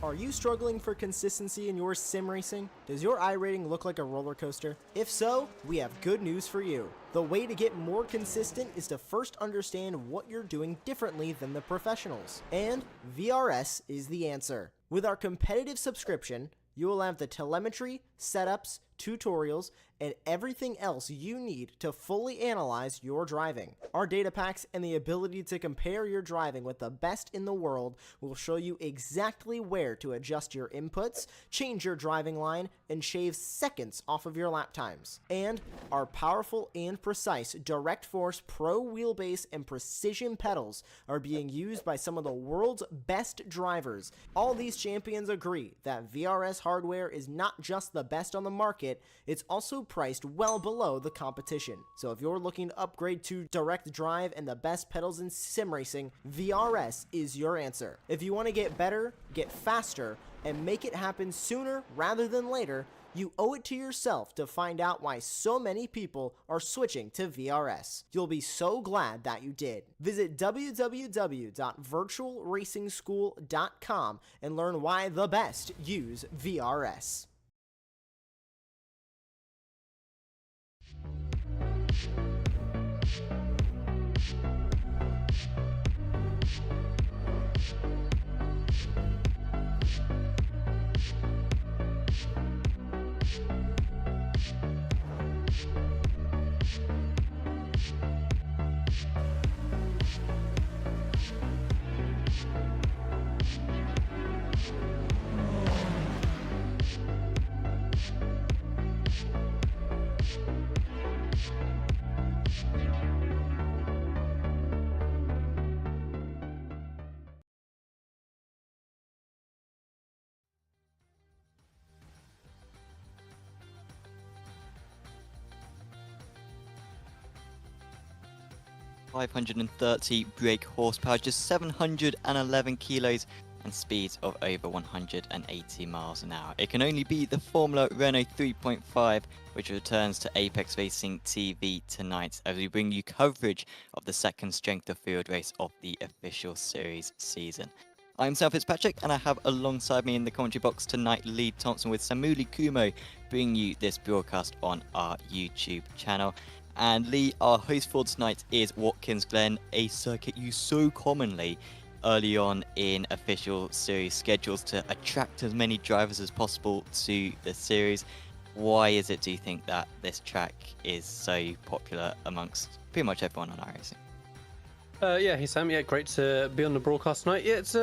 Are you struggling for consistency in your sim racing? Does your iRating look like a roller coaster? If so, we have good news for you. The way to get more consistent is to first understand what you're doing differently than the professionals. And VRS is the answer. With our competitive subscription, you will have the telemetry, setups, tutorials, and everything else you need to fully analyze your driving. Our data packs and the ability to compare your driving with the best in the world will show you exactly where to adjust your inputs, change your driving line, and shave seconds off of your lap times. And our powerful and precise Direct Force Pro wheelbase and precision pedals are being used by some of the world's best drivers. All these champions agree that VRS hardware is not just the best on the market, it's also priced well below the competition. So if you're looking to upgrade to direct drive and the best pedals in sim racing, VRS is your answer. If you want to get better, get faster, and make it happen sooner rather than later, you owe it to yourself to find out why so many people are switching to VRS. You'll be so glad that you did. Visit www.virtualracingschool.com and learn why the best use VRS. .530 brake horsepower, just 711 kilos, and speeds of over 180 miles an hour. It can only be the Formula Renault 3.5, which returns to Apex Racing TV tonight as we bring you coverage of the second strength of field race of the official series season. I'm Sam Fitzpatrick, and I have alongside me in the commentary box tonight Lee Thompson with Samuli Kumo, bringing you this broadcast on our YouTube channel. And Lee, our host for tonight is Watkins Glen, a circuit used so commonly early on in official series schedules to attract as many drivers as possible to the series. Why is it, do you think, that this track is so popular amongst pretty much everyone on iRacing? Yeah, hey Sam. Yeah, great to be on the broadcast tonight. Yeah, it's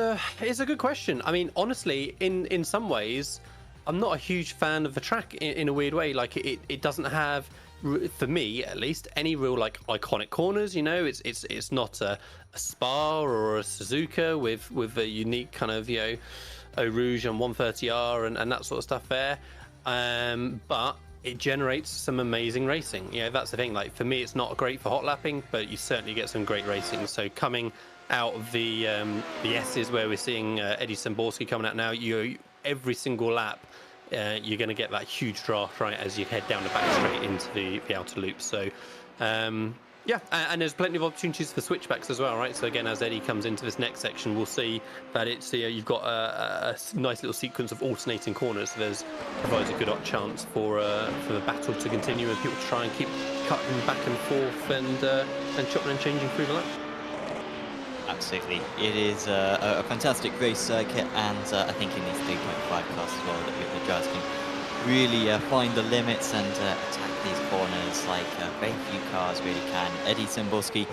a good question. I mean, honestly, in some ways, I'm not a huge fan of the track in a weird way. Like it doesn't have, for me at least, any real like iconic corners. You know, it's not a Spa or a Suzuka with a unique kind of, you know, Eau Rouge and 130R and that sort of stuff there. But it generates some amazing racing. Yeah, that's the thing. Like for me, it's not great for hot lapping, but you certainly get some great racing. So coming out of the S's where we're seeing Eddie Samborski coming out now, every single lap, you're going to get that huge draft right as you head down the back straight into the outer loop. So yeah, and there's plenty of opportunities for switchbacks as well, right? So again, as Eddie comes into this next section, we'll see that it's you've got a nice little sequence of alternating corners. So provides a good chance for the battle to continue and people to try and keep cutting back and forth and chopping and changing through the lap. Absolutely, it is a fantastic race circuit, and I think in these 3.5 cars as well that the drivers can really find the limits and attack these corners like very few cars really can. Eddie Samborski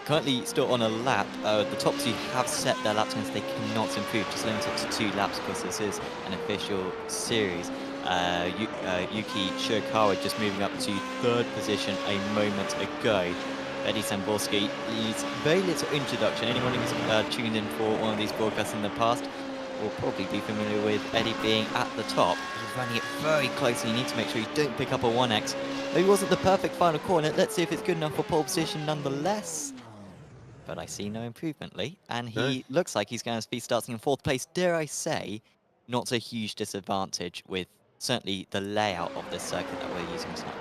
currently still on a lap. The top two have set their lap times. They cannot improve, just limited to 2 laps because this is an official series. Yuki Shirakawa just moving up to 3rd position a moment ago. Eddie Samborski needs very little introduction. Anyone who's tuned in for one of these broadcasts in the past will probably be familiar with Eddie being at the top. He's running it very closely. You need to make sure you don't pick up a 1x. Though he wasn't the perfect final corner. Let's see if it's good enough for pole position nonetheless. But I see no improvement, Lee. And he looks like he's going to be starting in 4th place. Dare I say, not a huge disadvantage with certainly the layout of this circuit that we're using tonight.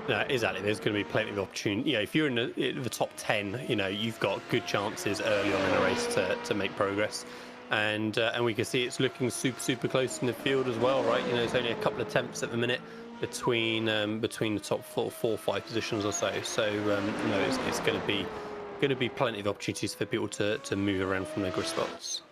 No, exactly. There's going to be plenty of opportunity. You know, if you're in the top 10, you know, you've got good chances early on in a race to make progress. And we can see it's looking super close in the field as well, right? You know, it's only a couple of tenths at the minute between the top 4 or 5 positions or so. So you know, it's going to be plenty of opportunities for people to move around from their grid spots.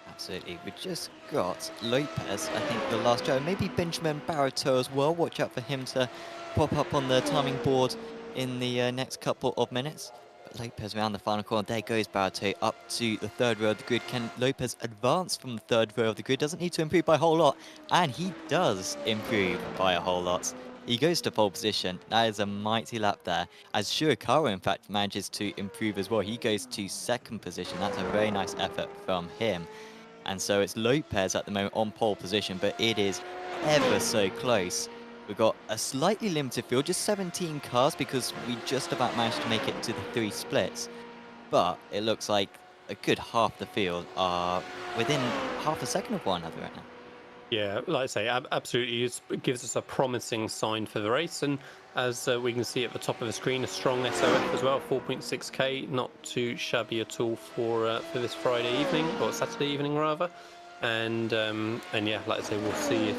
Absolutely. We just got Lopez, I think, the last driver. Maybe Benjamin Barreto as well. Watch out for him to pop up on the timing board in the next couple of minutes. But Lopez around the final corner. There goes Barreto up to the 3rd row of the grid. Can Lopez advance from the 3rd row of the grid? Doesn't need to improve by a whole lot. And he does improve by a whole lot. He goes to pole position. That is a mighty lap there. As Shirakawa, in fact, manages to improve as well. He goes to 2nd position. That's a very nice effort from him. And so it's Lopez at the moment on pole position, but it is ever so close. We've got a slightly limited field, just 17 cars, because we just about managed to make it to the 3 splits. But it looks like a good half the field are within half a second of one another right now. Yeah, like I say, absolutely. It gives us a promising sign for the race. And as we can see at the top of the screen, a strong SOF as well, 4.6k, not too shabby at all for this Friday evening, or Saturday evening rather. And yeah, like I say, we'll see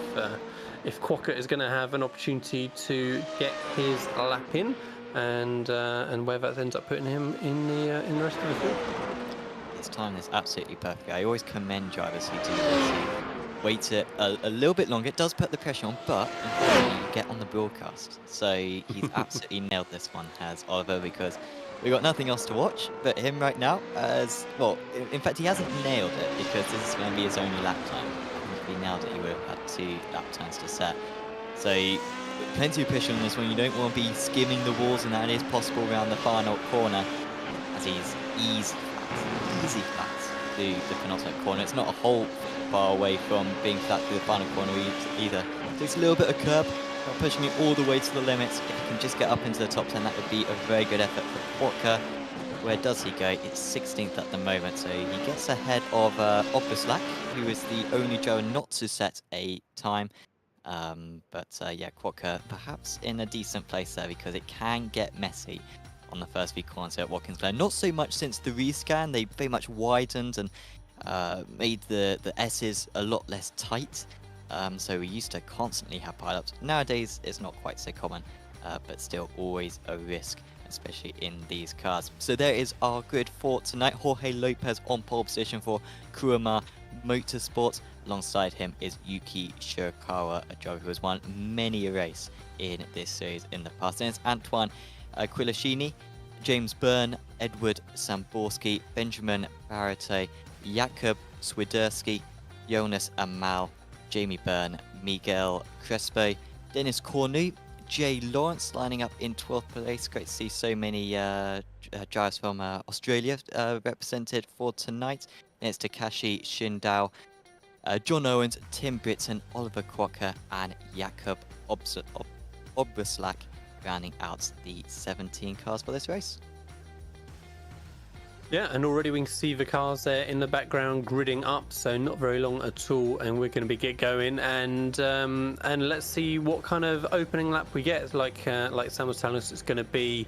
if Quokka is going to have an opportunity to get his lap in, and where that ends up putting him in the rest of the field. His time is absolutely perfect. I always commend drivers who do this. Wait a little bit longer. It does put the pressure on, but unfortunately you get on the broadcast. So he's absolutely nailed this one, has Oliver, because we've got nothing else to watch but him right now. As well, in fact, he hasn't nailed it because this is going to be his only lap time. If he nailed it, he would have had 2 lap times to set. So plenty of pressure on this one. You don't want to be skimming the walls, and that is possible around the final corner as he's easy flat through the penultimate corner. It's not a whole far away from being flat through the final corner either. Takes a little bit of curb, not pushing it all the way to the limits. If he can just get up into the top 10, that would be a very good effort for Quokka. Where does he go? It's 16th at the moment, so he gets ahead of Opuslack, who is the only driver not to set a time. But yeah, Quokka perhaps in a decent place there, because it can get messy on the first few corners at Watkins Glen. Not so much since the rescan, they very much widened and made the S's a lot less tight. So we used to constantly have pileups. Nowadays, it's not quite so common, but still always a risk, especially in these cars. So there is our grid for tonight. Jorge Lopez on pole position for Kurama Motorsports. Alongside him is Yuki Shirakawa, a driver who has won many a race in this series in the past. And it's Antoine Quilashini, James Byrne, Edward Samborski, Benjamin Barate, Jakub Swiderski, Jonas Amal, Jamie Byrne, Miguel Crespo, Dennis Cornu, Jay Lawrence lining up in 12th place. Great to see so many drivers from Australia represented for tonight. Then it's Takashi Shindao, John Owens, Tim Britton, Oliver Crocker, and Jakub Obraslak rounding out the 17 cars for this race. Yeah, and already we can see the cars there in the background gridding up, so not very long at all, and we're going to get going, and let's see what kind of opening lap we get. Like Sam was telling us, it's going to be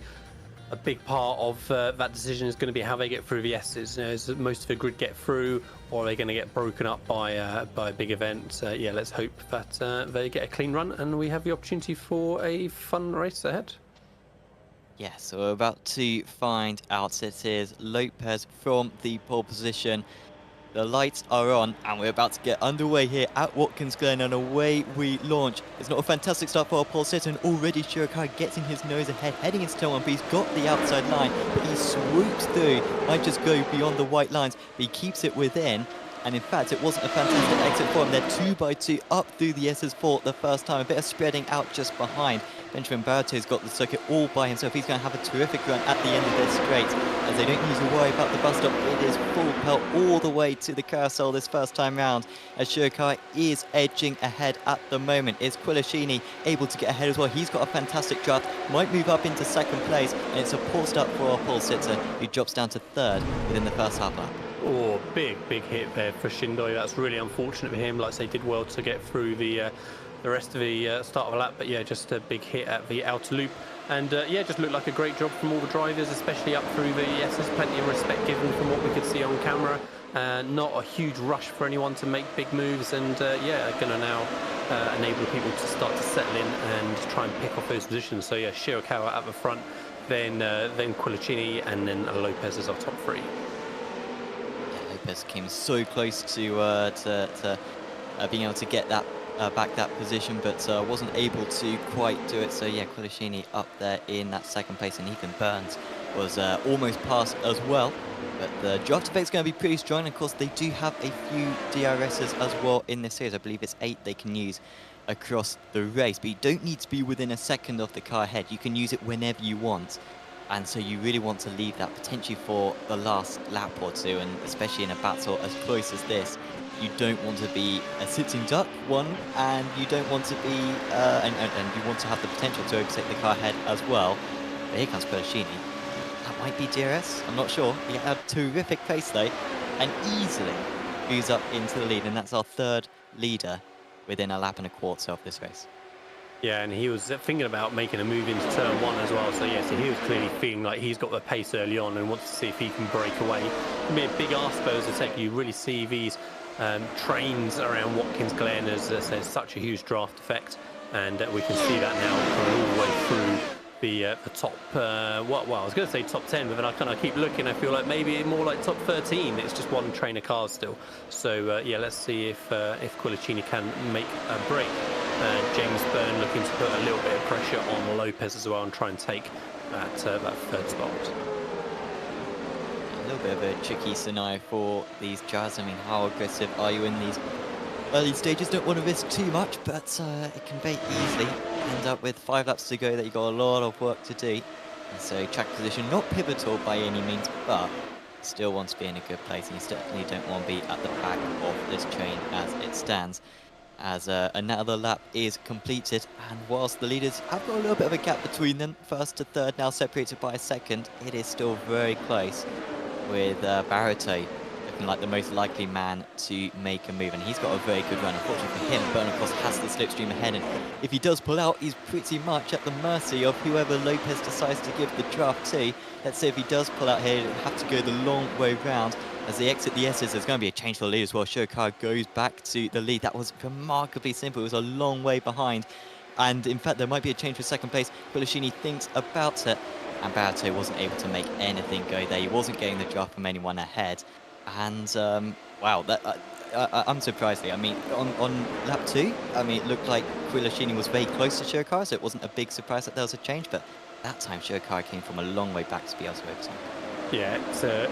a big part of that decision is going to be how they get through the S's. You know, is most of the grid get through, or are they going to get broken up by a big event? Yeah, let's hope that they get a clean run, and we have the opportunity for a fun race ahead. Yeah, so we're about to find out. It is Lopez from the pole position. The lights are on, and we're about to get underway here at Watkins Glen, and away we launch. It's not a fantastic start for our pole sitter, and already Shirakawa getting his nose ahead, heading into turn one, but he's got the outside line, but he swoops through. Might just go beyond the white lines, but he keeps it within. And in fact, it wasn't a fantastic exit for him. They're 2x2 up through the S's for the first time. A bit of spreading out just behind. Benjamin Barate's got the circuit all by himself. He's going to have a terrific run at the end of this straight, as they don't need to worry about the bus stop. It is full pelt all the way to the carousel this first time round, as Shirakawa is edging ahead at the moment. Is Quilashini able to get ahead as well? He's got a fantastic draft, might move up into second place, and it's a poor start for our pole sitter, who drops down to third within the first half lap. Oh, big hit there for Shindoi. That's really unfortunate for him. Like I say, did well to get through the rest of the start of the lap, but yeah, just a big hit at the outer loop. And yeah, just looked like a great job from all the drivers, especially up through the S's. Plenty of respect given from what we could see on camera. Not a huge rush for anyone to make big moves, and yeah, going to now enable people to start to settle in and try and pick off those positions. So yeah, Shirakawa at the front, then Quilachini, and then Lopez as our top three. Lopez came so close to being able to get that back that position, but wasn't able to quite do it. So yeah, Quilashini up there in that second place, and Ethan Burns was almost past as well. But the draft effect's going to be pretty strong. Of course, they do have a few DRSs as well in this series. I believe it's 8 they can use across the race, but you don't need to be within a second of the car ahead. You can use it whenever you want. And so you really want to leave that potentially for the last lap or two, and especially in a battle as close as this, you don't want to be a sitting duck, one, and you don't want to be, and you want to have the potential to overtake the car ahead as well. But here comes Quilashini. That might be DRS, I'm not sure. He had a terrific pace though, and easily moves up into the lead, and that's our third leader within a lap and a quarter of this race. Yeah, and he was thinking about making a move into turn one as well. So yeah, so he was clearly feeling like he's got the pace early on and wants to see if he can break away. It'll be a big ask, though, as I said. You really see these trains around Watkins Glen as there's such a huge draft effect, and we can see that now going all the way through the top. Well, I was going to say top 10, but then I kind of keep looking. I feel like maybe more like top 13. It's just one train of cars still. So yeah, let's see if Quilachini can make a break. James Byrne looking to put a little bit of pressure on Lopez as well and try and take that third spot. A little bit of a tricky scenario for these drivers. I mean, how aggressive are you in these early stages? Don't want to risk too much, but it can very easily end up with 5 laps to go that you've got a lot of work to do. And so track position, not pivotal by any means, but still want to be in a good place, and you certainly don't want to be at the back of this train as it stands. As another lap is completed, and whilst the leaders have got a little bit of a gap between them, first to third now separated by a second, it is still very close, with Barate looking like the most likely man to make a move, and he's got a very good run. Unfortunately for him, Byrne, of course, has the slipstream ahead, and if he does pull out, he's pretty much at the mercy of whoever Lopez decides to give the draft to. Let's say if he does pull out here, he'll have to go the long way round. As they exit the S's, there's going to be a change for the lead as well. Shirokara goes back to the lead. That was remarkably simple. It was a long way behind. And in fact, there might be a change for second place. Kulishini thinks about it, and Barato wasn't able to make anything go there. He wasn't getting the draft from anyone ahead. And wow, I'm surprised. I mean, on lap 2, I mean, it looked like Kulishini was very close to Shirokara, so it wasn't a big surprise that there was a change. But that time, Shirokara came from a long way back to be able to overtake. Yeah,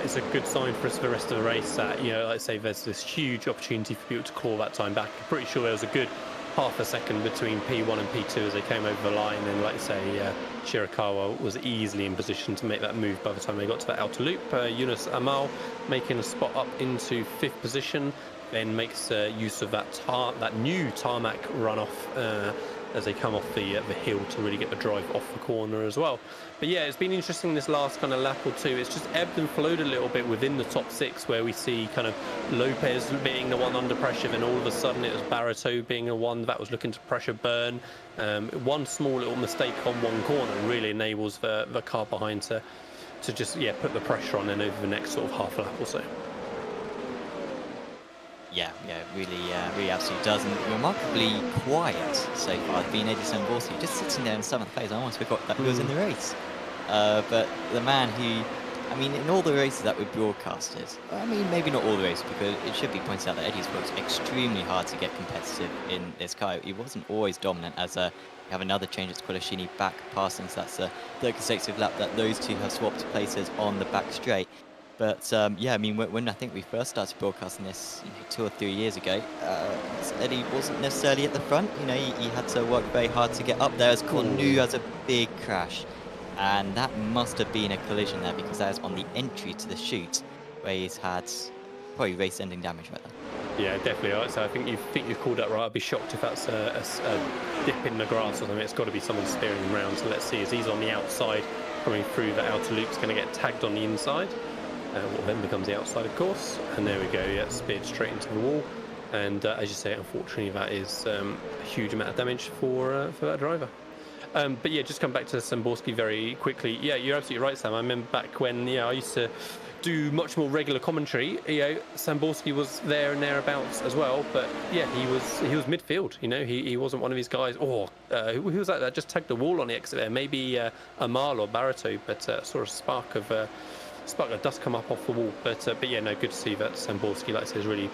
it's a good sign for us for the rest of the race that, you know, like I say, there's this huge opportunity for people to claw that time back. I'm pretty sure there was a good half a second between P1 and P2 as they came over the line, and like I say, Shirakawa was easily in position to make that move by the time they got to that outer loop. Yunus Amal making a spot up into 5th position, then makes use of that new tarmac runoff as they come off the hill to really get the drive off the corner as well. But yeah, it's been interesting this last kind of lap or two. It's just ebbed and flowed a little bit within the top 6, where we see kind of Lopez being the one under pressure, then all of a sudden it was Barato being the one that was looking to pressure Byrne. One small little mistake on one corner really enables the car behind to just put the pressure on and over the next sort of half lap or so. Yeah, really absolutely does, and remarkably quiet so far. Being Eddie Samborski just sitting there in 7th place. I almost forgot that he was in the race. But the man who, I mean, in all the races that were broadcasted, I mean, maybe not all the races, because it should be pointed out that Eddie's worked extremely hard to get competitive in this car. He wasn't always dominant, as we have another change at Kulishini back passing, so that's the 3rd consecutive lap that those two have swapped places on the back straight. But yeah, I mean, when I think we first started broadcasting this, 2 or 3 years ago, Eddie wasn't necessarily at the front. He had to work very hard to get up there, as Cornu has a big crash. And that must have been a collision there, because that is on the entry to the chute, where he's had probably race-ending damage right there. Yeah, definitely. So I think you've called that right. I'd be shocked if that's a dip in the grass or something. It's got to be someone steering him around. So let's see, as he's on the outside, coming through the outer loop, is going to get tagged on the inside. What then becomes the outside, of course. And there we go, yeah, speared straight into the wall. And as you say, unfortunately, that is a huge amount of damage for that driver. But yeah, just come back to Samborski very quickly. Yeah, you're absolutely right, Sam. I remember back when I used to do much more regular commentary. Samborski was there and thereabouts as well. But yeah, he was midfield. He wasn't one of his guys. Or who was that just tagged the wall on the exit there? Maybe Amal or Barato. But sort of spark of dust come up off the wall. But yeah, no, good to see that Samborski, like I said, has really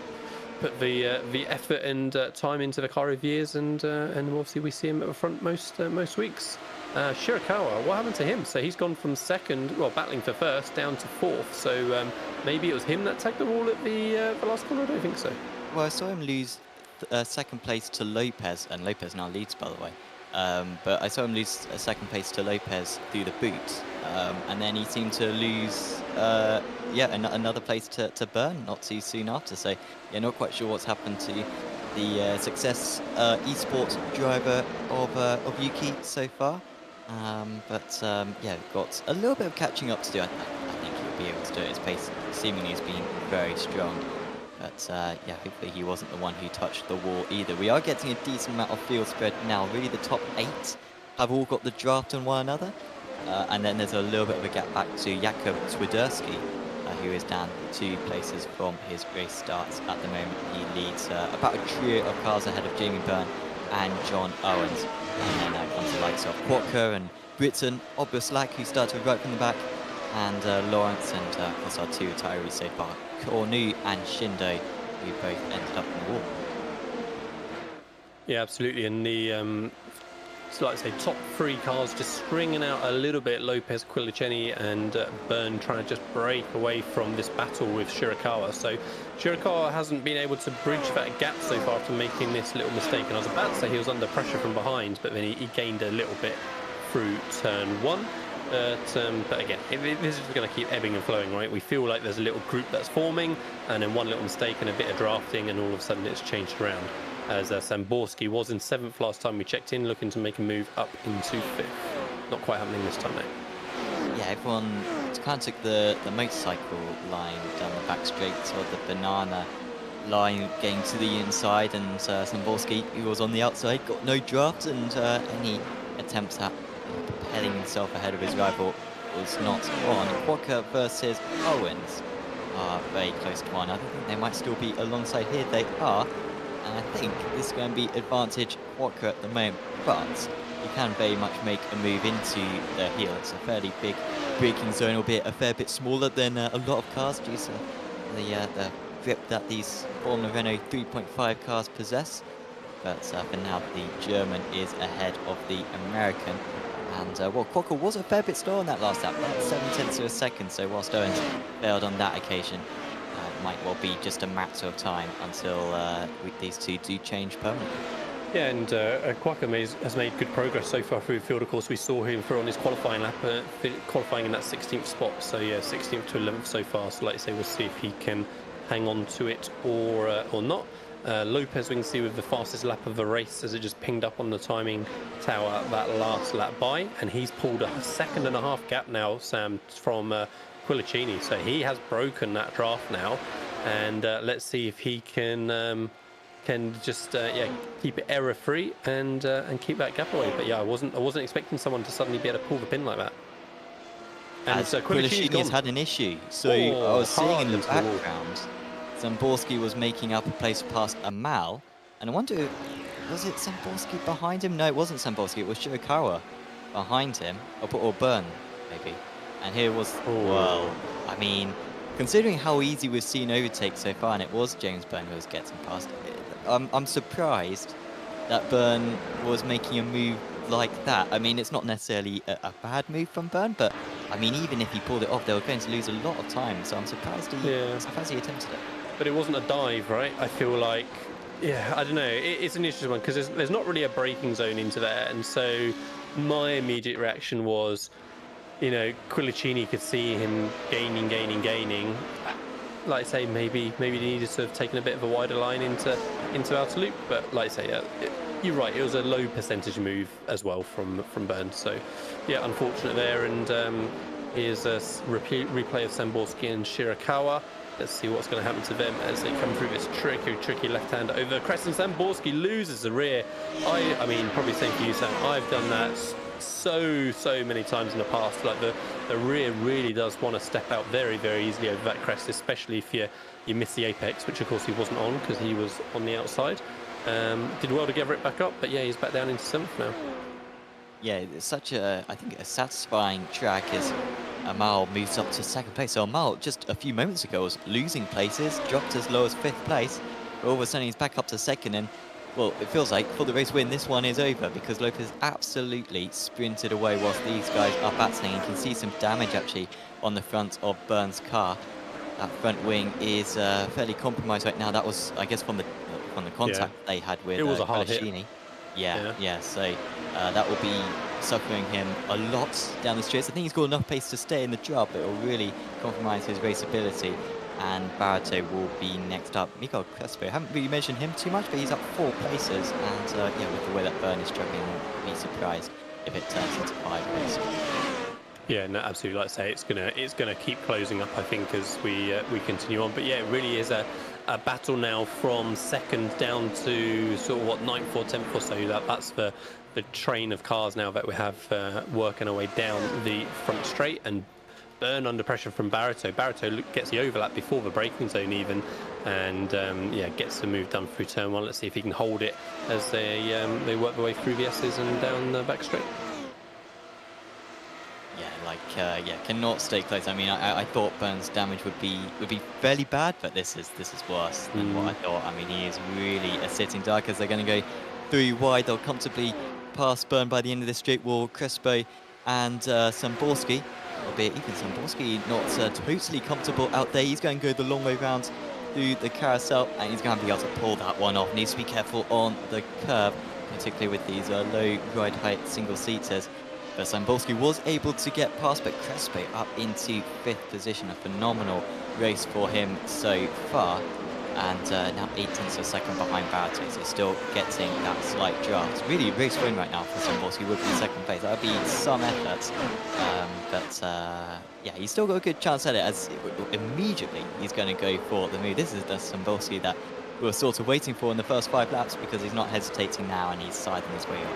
put the effort and time into the car of years, and obviously we see him at the front most weeks. Shirakawa, what happened to him? So he's gone from 2nd, well, battling for 1st, down to 4th. So maybe it was him that tagged the wall at the last corner. I don't think so. Well, I saw him lose 2nd place to Lopez, and Lopez now leads, by the way. But I saw him lose 2nd place to Lopez through the boot, and then he seemed to lose another place to Byrne not too soon after. So yeah, not quite sure what's happened to the success esports driver of Yuki so far. But yeah, got a little bit of catching up to do. I think he'll be able to do it. His pace seemingly has been very strong. But yeah, hopefully he wasn't the one who touched the wall either. We are getting a decent amount of field spread now. Really, the top 8 have all got the draft on one another. And then there's a little bit of a gap back to Jakub Swiderski, who is down 2 places from his race starts at the moment. He leads about a trio of cars ahead of Jamie Byrne and John Owens. And then comes the likes of Quokka and Britton, Obuslack, who started right from the back, and Lawrence, and of course our 2 retirees so far, Cornu and Shindo, who both ended up in the wall. Yeah, absolutely. And the so like I say, top 3 cars just stringing out a little bit. Lopez, Quilicheni and Byrne trying to just break away from this battle with Shirakawa. So Shirakawa hasn't been able to bridge that gap so far after making this little mistake. And I was about to say he was under pressure from behind, but then he gained a little bit through turn 1. But again, this is going to keep ebbing and flowing, right? We feel like there's a little group that's forming, and then one little mistake and a bit of drafting, and all of a sudden it's changed around. As Samborski was in 7th last time we checked in, looking to make a move up into 5th. Not quite happening this time, though. Yeah, everyone kind of took the motorcycle line down the back straight, or the banana line getting to the inside, and Samborski, who was on the outside, got no draft, and any attempts at propelling himself ahead of his rival was not on. Quokka versus Owens are very close to one. I think they might still be alongside here. They are, and I think this is going to be advantage Quokka at the moment, but he can very much make a move into the heel. It's a fairly big braking zone, albeit a fair bit smaller than a lot of cars due to the grip that these Formula Renault 3.5 cars possess. But for now, the German is ahead of the American. And well, Quokka was a fair bit slow on that last lap, about 7/10 of a second. So whilst Owens failed on that occasion, it might well be just a matter of time until these two do change permanently. Yeah, and Quokka has made good progress so far through the field. Of course, we saw him through on his qualifying lap, qualifying in that 16th spot. So yeah, 16th to 11th so far. So like I say, we'll see if he can hang on to it or not. Lopez, we can see with the fastest lap of the race as it just pinged up on the timing tower that last lap by, and he's pulled a 1.5 second gap now, Sam, from Quillicini. So he has broken that draft now, and let's see if he can just keep it error free and keep that gap away. But yeah, I wasn't expecting someone to suddenly be able to pull the pin like that. And Quillicini has had an issue. So I was seeing in the background, Zamborski was making up a place past Amal, and I wonder, was it Zamborski behind him? No, it wasn't Zamborski, it was Shirakawa behind him, or Byrne, maybe. And here was, well, I mean, considering how easy we've seen overtake so far, and it was James Byrne who was getting past, I'm surprised that Byrne was making a move like that. I mean, it's not necessarily a bad move from Byrne, but I mean, even if he pulled it off, they were going to lose a lot of time, so I'm surprised he attempted it. But it wasn't a dive, right? I feel like, yeah, I don't know. It's an interesting one because there's not really a braking zone into there. And so my immediate reaction was, you know, Quillicini could see him gaining. Like I say, maybe they needed to have taken a bit of a wider line into outer loop. But like I say, you're right. It was a low percentage move as well from Byrne. So yeah, unfortunate there. And here's a replay of Samborski and Shirakawa. Let's see what's going to happen to them as they come through this tricky left-hander over the crest, and Samborski loses the rear. I mean, probably same for you, Sam. I've done that so many times in the past. Like the rear really does want to step out very easily over that crest, especially if you miss the apex, which of course he wasn't on because he was on the outside. Did well to gather it back up, but yeah, he's back down into 7th now. Yeah, it's such I think a satisfying track as Amal moves up to 2nd place. So Amal, just a few moments ago, was losing places, dropped as low as 5th place. But all of a sudden, he's back up to 2nd. And, well, it feels like for the race win, this one is over because Lopez absolutely sprinted away whilst these guys are battling. You can see some damage, actually, on the front of Byrne's car. That front wing is fairly compromised right now. That was, I guess, from the contact they had with Quillicini. Yeah, so that will be suffering him a lot down the straights. I think he's got enough pace to stay in the job, but it will really compromise his raceability. And Barreto will be next up. Miguel Crespo, I haven't really mentioned him too much, but he's up 4 places. And yeah, with the way that Byrne is struggling, I'll be surprised if it turns into 5 places. Yeah, no, absolutely. Like I say, it's gonna keep closing up, I think, as we continue on. But yeah, it really is a battle now from 2nd down to sort of what 9th or 10th or so. That's the train of cars now that we have working our way down the front straight, and Byrne under pressure from Barreto. Barreto gets the overlap before the braking zone even, and yeah, gets the move done through turn 1. Let's see if he can hold it as they work their way through the S's and down the back straight. Yeah, cannot stay close. I mean, I thought Byrne's damage would be fairly bad, but this is worse than what I thought. I mean, he is really a sitting duck as they're going to go 3 wide. They'll comfortably pass Byrne by the end of this straight wall. Crespo and Samborski, albeit even Samborski not totally comfortable out there. He's going to go the long way round through the carousel, and he's going to be able to pull that one off. Needs to be careful on the curve, particularly with these low ride height single seaters. But Samborski was able to get past, but Crespo up into 5th position. A phenomenal race for him so far. and now 18 so second behind Barto, so still getting that slight draft. Really race win right now for Samborski would be second place. That would be some effort, but yeah, he's still got a good chance at it, as immediately he's going to go for the move. This is the Samborski that we were sort of waiting for in the first 5 laps, because he's not hesitating now and he's siding his way up.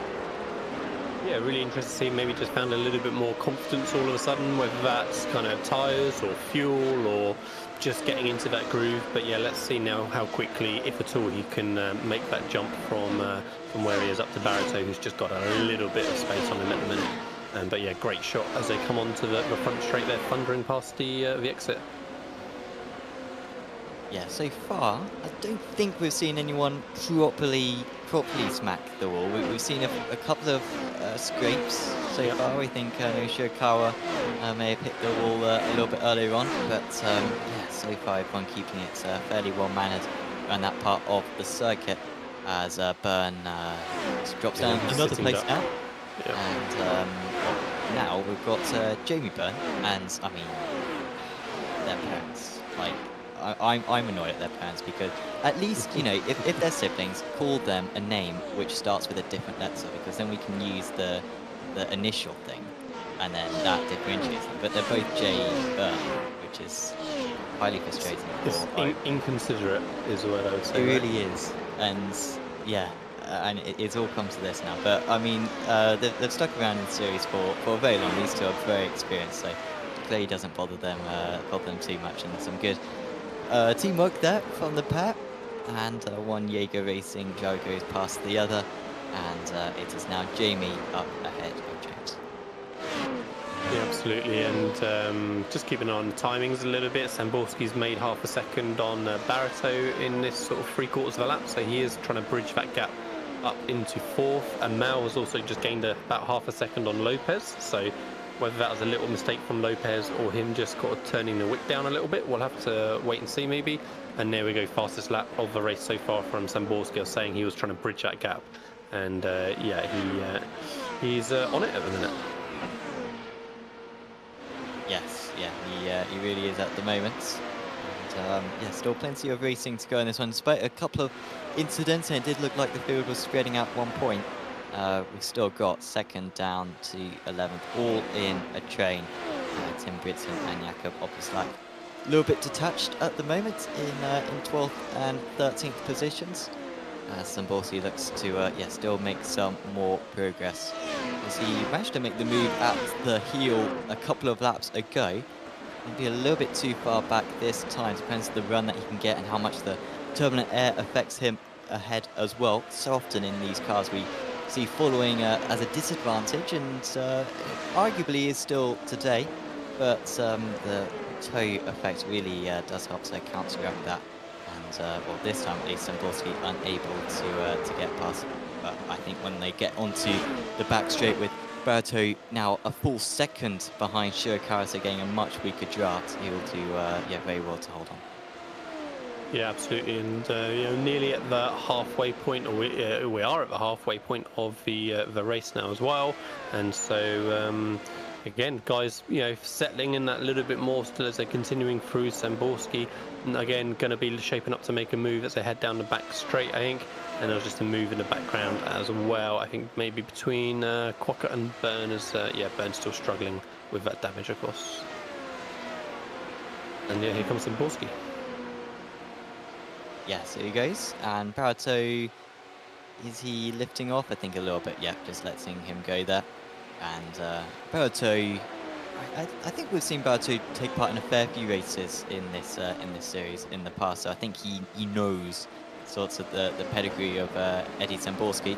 Yeah, really interesting to see. Maybe just found a little bit more confidence all of a sudden, whether that's kind of tyres or fuel or just getting into that groove. But yeah, let's see now how quickly, if at all, he can make that jump from where he is up to Barito, who's just got a little bit of space on him at the minute. But yeah, great shot as they come onto the front straight there, thundering past the exit. Yeah, so far, I don't think we've seen anyone properly smack the wall. We've seen a couple of scrapes so far. We think Shirakawa may have hit the wall a little bit earlier on, but yeah, so far everyone keeping it fairly well mannered around that part of the circuit, as Byrne drops down another place up now. Yep. And now we've got Jamie Byrne, and I mean, their parents, like, I'm annoyed at their parents, because at least, you know, if they're siblings, call them a name which starts with a different letter, because then we can use the initial thing, and then that differentiates them. But they're both J. Byrne, which is highly frustrating. It's inconsiderate is the word I would say. It really is, and yeah, and it's all come to this now. But I mean, they've stuck around in the series for a very long. These two are very experienced, so it clearly doesn't bother them too much, and some good teamwork there from the pair, and one Jaeger Racing driver goes past the other, and it is now Jamie up ahead of James. Yeah, absolutely, and just keeping an eye on the timings a little bit. Samborski's made half a second on Barito in this sort of 3/4 of a lap, so he is trying to bridge that gap up into 4th, and Mal has also just gained about half a second on Lopez, so whether that was a little mistake from Lopez or him just kind of turning the wick down a little bit, we'll have to wait and see maybe. And there we go, fastest lap of the race so far from Samborski. I was saying he was trying to bridge that gap, and yeah, he's on it at the minute. Yes, yeah, he really is at the moment. And yeah, still plenty of racing to go in this one, despite a couple of incidents, and it did look like the field was spreading out 1 point. We've still got 2nd down to 11th, all in a train. Tim Britson and Jakob Oppeslack a little bit detached at the moment in 12th and 13th positions. Samborski looks to yeah, still make some more progress, as he managed to make the move at the heel a couple of laps ago. Maybe a little bit too far back this time, depends on the run that he can get and how much the turbulent air affects him ahead as well. So often in these cars we see following as a disadvantage, and arguably is still today, but the tow effect really does help to counteract that, and well, this time at least Samborski unable to get past, but I think when they get onto the back straight with Barito now a full 2nd behind Shirakawa, so getting a much weaker draft, he will do yeah, very well to hold on. Yeah, absolutely, and you know, nearly at the halfway point, or we are at the halfway point of the race now as well, and so again, guys, you know, settling in that little bit more still as they're continuing through. Samborski, again, going to be shaping up to make a move as they head down the back straight, I think, and there's just a move in the background as well. I think maybe between Quokka and Byrne, as yeah, Byrne's still struggling with that damage, of course. And yeah, here comes Samborski. Yes, here he goes, and Barito, is he lifting off? I think a little bit, yeah, just letting him go there. And Barito, I think we've seen Barito take part in a fair few races in this series in the past, so I think he knows sorts of the pedigree of Eddie Samborski,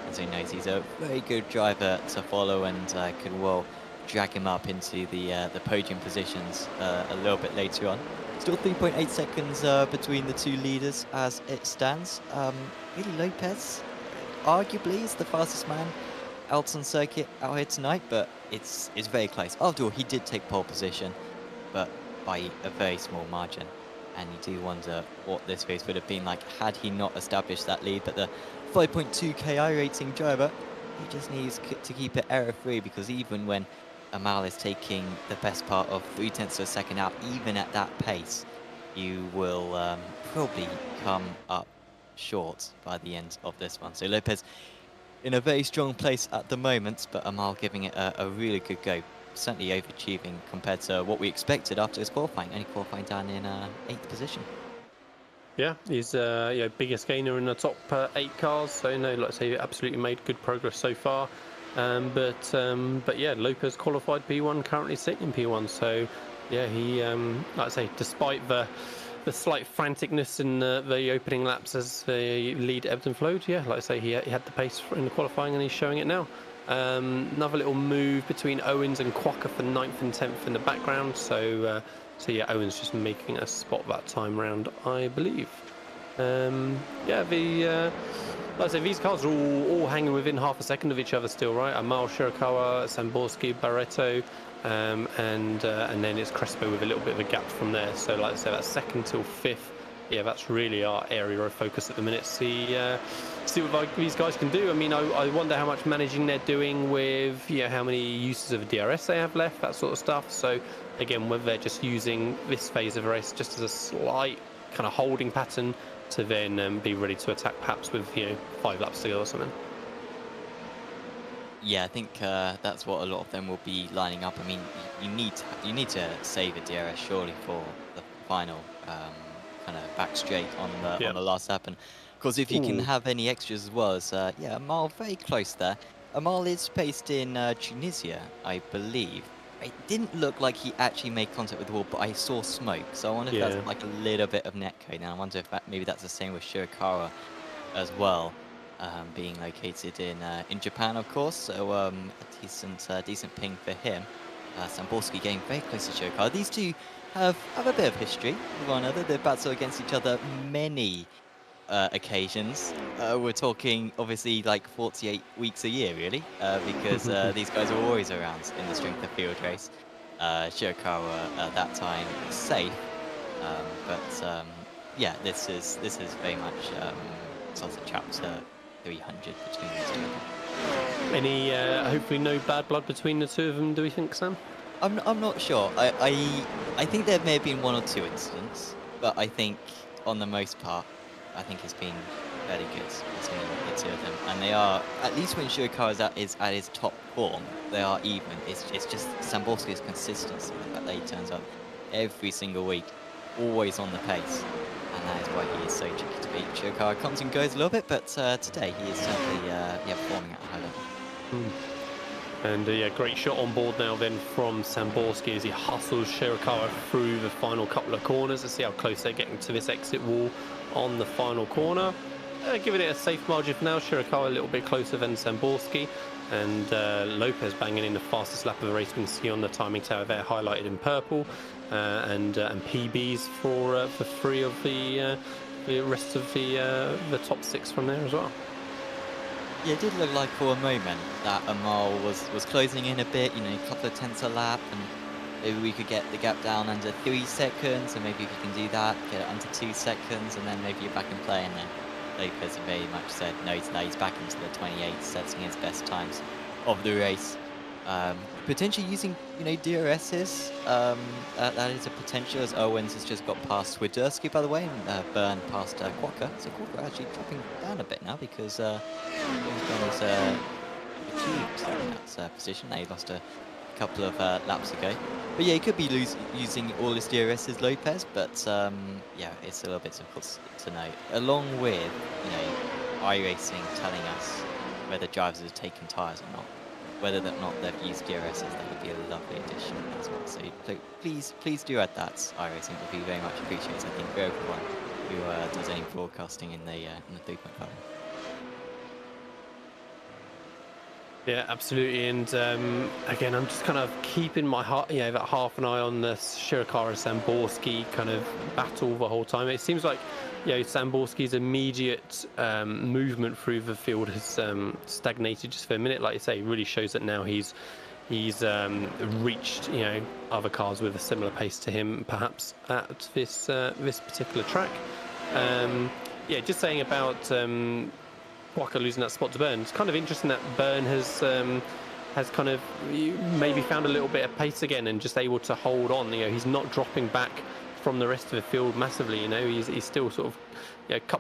and so he knows he's a very good driver to follow, and could well drag him up into the podium positions a little bit later on. Still 3.8 seconds between the two leaders as it stands. Really, Lopez arguably is the fastest man out on circuit out here tonight, but it's very close. After all, he did take pole position, but by a very small margin. And you do wonder what this race would have been like had he not established that lead. But the 5.2 KI rating driver, he just needs to keep it error-free, because even when Amal is taking the best part of 0.3 of a second out, even at that pace, you will probably come up short by the end of this one. So Lopez in a very strong place at the moment, but Amal giving it a really good go. Certainly overachieving compared to what we expected after his qualifying, only qualifying down in 8th position. Yeah, he's biggest gainer in the top 8 cars. So no, like I say, absolutely made good progress so far. But yeah, Lopez qualified P1, currently sitting in P1. So yeah, he like I say, despite the slight franticness in the opening laps as the lead ebbed and flowed, yeah, like I say, he had the pace in the qualifying and he's showing it now. Another little move between Owens and Quokka for 9th and 10th in the background. So yeah, Owens just making a spot that time round, I believe. Like I say, these cars are all hanging within half a second of each other still, right? Amal, Shirakawa, Samborski, Barreto, and then it's Crespo with a little bit of a gap from there. So like I say, that's 2nd till 5th. Yeah, that's really our area of focus at the minute. See what these guys can do. I mean, I wonder how much managing they're doing with, how many uses of DRS they have left, that sort of stuff. So again, whether they're just using this phase of the race just as a slight kind of holding pattern to then be ready to attack perhaps with 5 laps to go or something. Yeah, I think that's what a lot of them will be lining up. I mean, you need to save a DRS surely for the final kind of back straight on the last lap. And of course, if you can have any extras as well as Amal very close there. Amal is based in Tunisia, I believe. It didn't look like he actually made contact with the wall, but I saw smoke. So I wonder if that's like a little bit of netcode. Now I wonder if maybe that's the same with Shirakawa as well, being located in Japan, of course. So a decent ping for him. Samborski getting very close to Shirakawa. These two have a bit of history with one another. They've battled against each other many occasions. We're talking obviously like 48 weeks a year, really, because these guys are always around in the strength of field race. Shirakawa at that time safe, but yeah, this is very much sort of chapter 300 between the two of them. Any hopefully no bad blood between the two of them, do we think, Sam? I'm not sure. I think there may have been 1 or 2 incidents, but I think on the most part, I think it's been fairly good between the two of them. And they are, at least when Shirakawa is at his top form, they are even. It's just Samborski's consistency, the fact that he turns up every single week, always on the pace. And that is why he is so tricky to beat. Shirakawa comes and goes a little bit, but today he is certainly performing at a high level. And yeah, great shot on board now then from Samborski as he hustles Shirakawa through the final couple of corners. Let's see how close they're getting to this exit wall on the final corner. Giving it a safe margin for now. Shirakawa a little bit closer than Samborski. And Lopez banging in the fastest lap of the race. We can see on the timing tower there highlighted in purple. And PBs for 3 of the rest of the top 6 from there as well. Yeah, it did look like for a moment that Amal was closing in a bit, a couple of tenths a lap, and maybe we could get the gap down under 3 seconds, and maybe if you can do that, get it under 2 seconds, and then maybe you're back in play. And then Lopez very much said no to that. He's back into the 28, setting his best times of the race. Potentially using, DRSs. That is a potential, as Owens has just got past Swiderski, by the way, and Byrne past Quokka. So Quokka actually dropping down a bit now because he's achieved that position. Now he lost a couple of laps ago. But yeah, he could be using all his DRSs, Lopez, but yeah, it's a little bit difficult to know. Along with, iRacing telling us whether drivers have taken tyres or not. Whether or not they've used DRSs, that would be a lovely addition as well. So please do add that. iRacing would be very much appreciated, I think, for everyone who does any broadcasting in the 3.5. Yeah, absolutely. And again, I'm just kind of keeping my heart, that half an eye on the Shirakawa Samborski kind of battle the whole time. It seems like, Samborski's immediate movement through the field has stagnated just for a minute. Like you say, it really shows that now he's reached, other cars with a similar pace to him, perhaps at this particular track. Yeah, just saying about Quokka losing that spot to Byrne. It's kind of interesting that Byrne has kind of maybe found a little bit of pace again and just able to hold on. He's not dropping back from the rest of the field massively. You know, he's still sort of,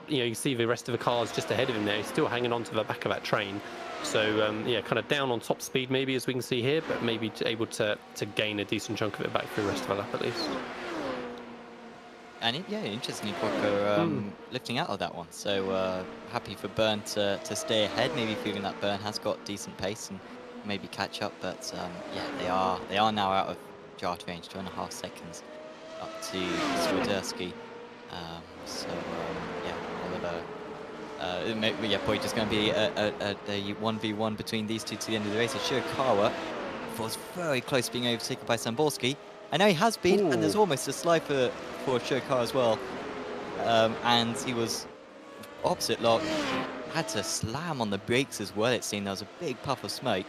you see the rest of the cars just ahead of him there. He's still hanging on to the back of that train. So yeah, kind of down on top speed maybe, as we can see here, but maybe able to gain a decent chunk of it back through the rest of the lap at least. And yeah, interestingly, Quokka lifting out of that one. So happy for Byrne to stay ahead. Maybe feeling that Byrne has got decent pace and maybe catch up. But yeah, they are now out of draft range, 2.5 seconds up to Swiderski. Yeah, Oliver. Yeah, probably just going to be a 1v1 between these two to the end of the race. Shirakawa was very close to being overtaken by Samborski. I know he has been, and there's almost a slide for Shirakawa as well. And he was opposite lock, had to slam on the brakes as well. It seemed there was a big puff of smoke.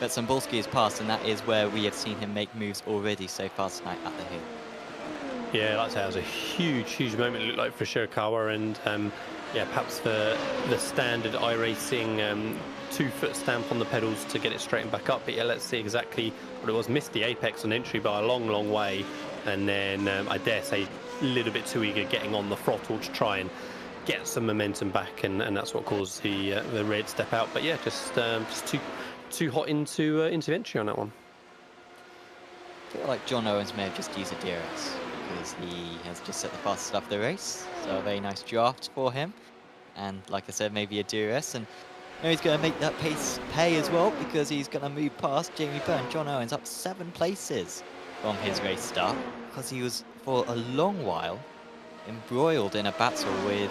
But Samborski has passed, and that is where we have seen him make moves already so far tonight at the hill. Yeah, like I say, it was a huge moment, it looked like, for Shirakawa, and yeah, perhaps the standard iRacing 2-foot stamp on the pedals to get it straightened back up. But yeah, let's see exactly what it was. Missed the apex on entry by a long way, and then I dare say a little bit too eager getting on the throttle to try and get some momentum back, and that's what caused the rear to step out. But yeah, just too hot into entry on that one. I feel like John Owens may have just used a DRS because he has just set the fastest lap of the race. So a very nice draft for him. And like I said, maybe a DRS. And he's going to make that pace pay as well, because he's going to move past Jamie Byrne. John Owens up 7 places from his race start, because he was for a long while embroiled in a battle with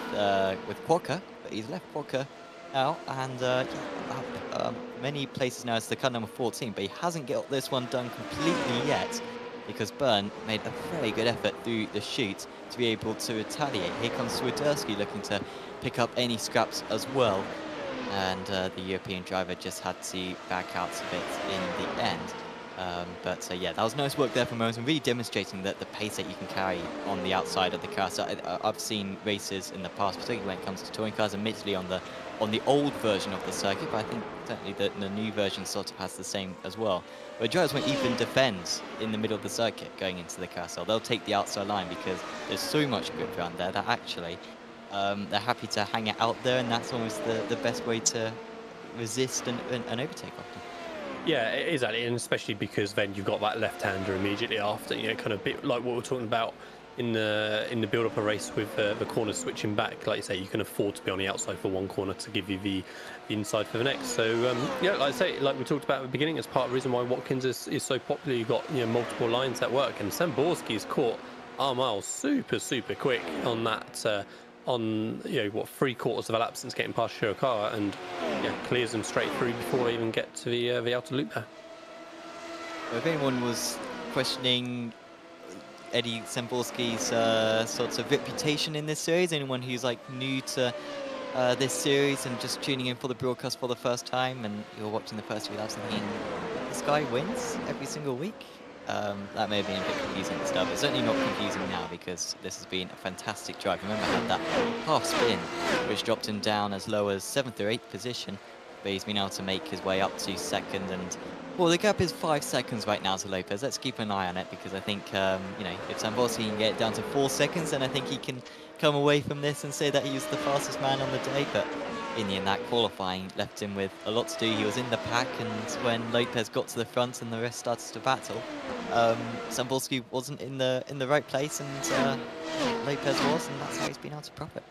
Quokka, but he's left Quokka out, and many places now as the car number 14, but he hasn't got this one done completely yet, because Byrne made a very good effort through the chute to be able to retaliate. Here comes Swiderski looking to pick up any scraps as well, and the European driver just had to back out of it in the end. But yeah, that was nice work there from Owens, and really demonstrating that the pace that you can carry on the outside of the car. So I've seen races in the past, particularly when it comes to touring cars, admittedly on the old version of the circuit, but I think certainly the new version sort of has the same as well, where drivers won't even defend in the middle of the circuit going into the carousel. They'll take the outside line because there's so much grip around there that actually they're happy to hang it out there, and that's almost the best way to resist and overtake often. Yeah, exactly, and especially because then you've got that left-hander immediately after, kind of a bit like what we're talking about in the build-up a race with the corners switching back. Like you say, you can afford to be on the outside for one corner to give you the inside for the next. So yeah, like I say, like we talked about at the beginning, it's part of the reason why Watkins is so popular. You've got multiple lines that work, and Samborski's caught Armile super quick on that. On 3/4 of a lap since getting past Shirakawa, and yeah, clears them straight through before they even get to the outer loop there. If anyone was questioning Eddie Samborski's sorts of reputation in this series, anyone who's like new to this series and just tuning in for the broadcast for the first time, and you're watching the first few laps and thinking, this guy wins every single week? That may have been a bit confusing at the start, but certainly not confusing now, because this has been a fantastic drive. Remember, had that half spin, which dropped him down as low as 7th or 8th position, but he's been able to make his way up to 2nd, and well, the gap is 5 seconds right now to Lopez. Let's keep an eye on it, because I think if Samborski can get it down to 4 seconds, then I think he can come away from this and say that he was the fastest man on the day. But in the end, that qualifying left him with a lot to do. He was in the pack, and when Lopez got to the front and the rest started to battle, Samborski wasn't in the right place, and Lopez was, and that's how he's been able to profit.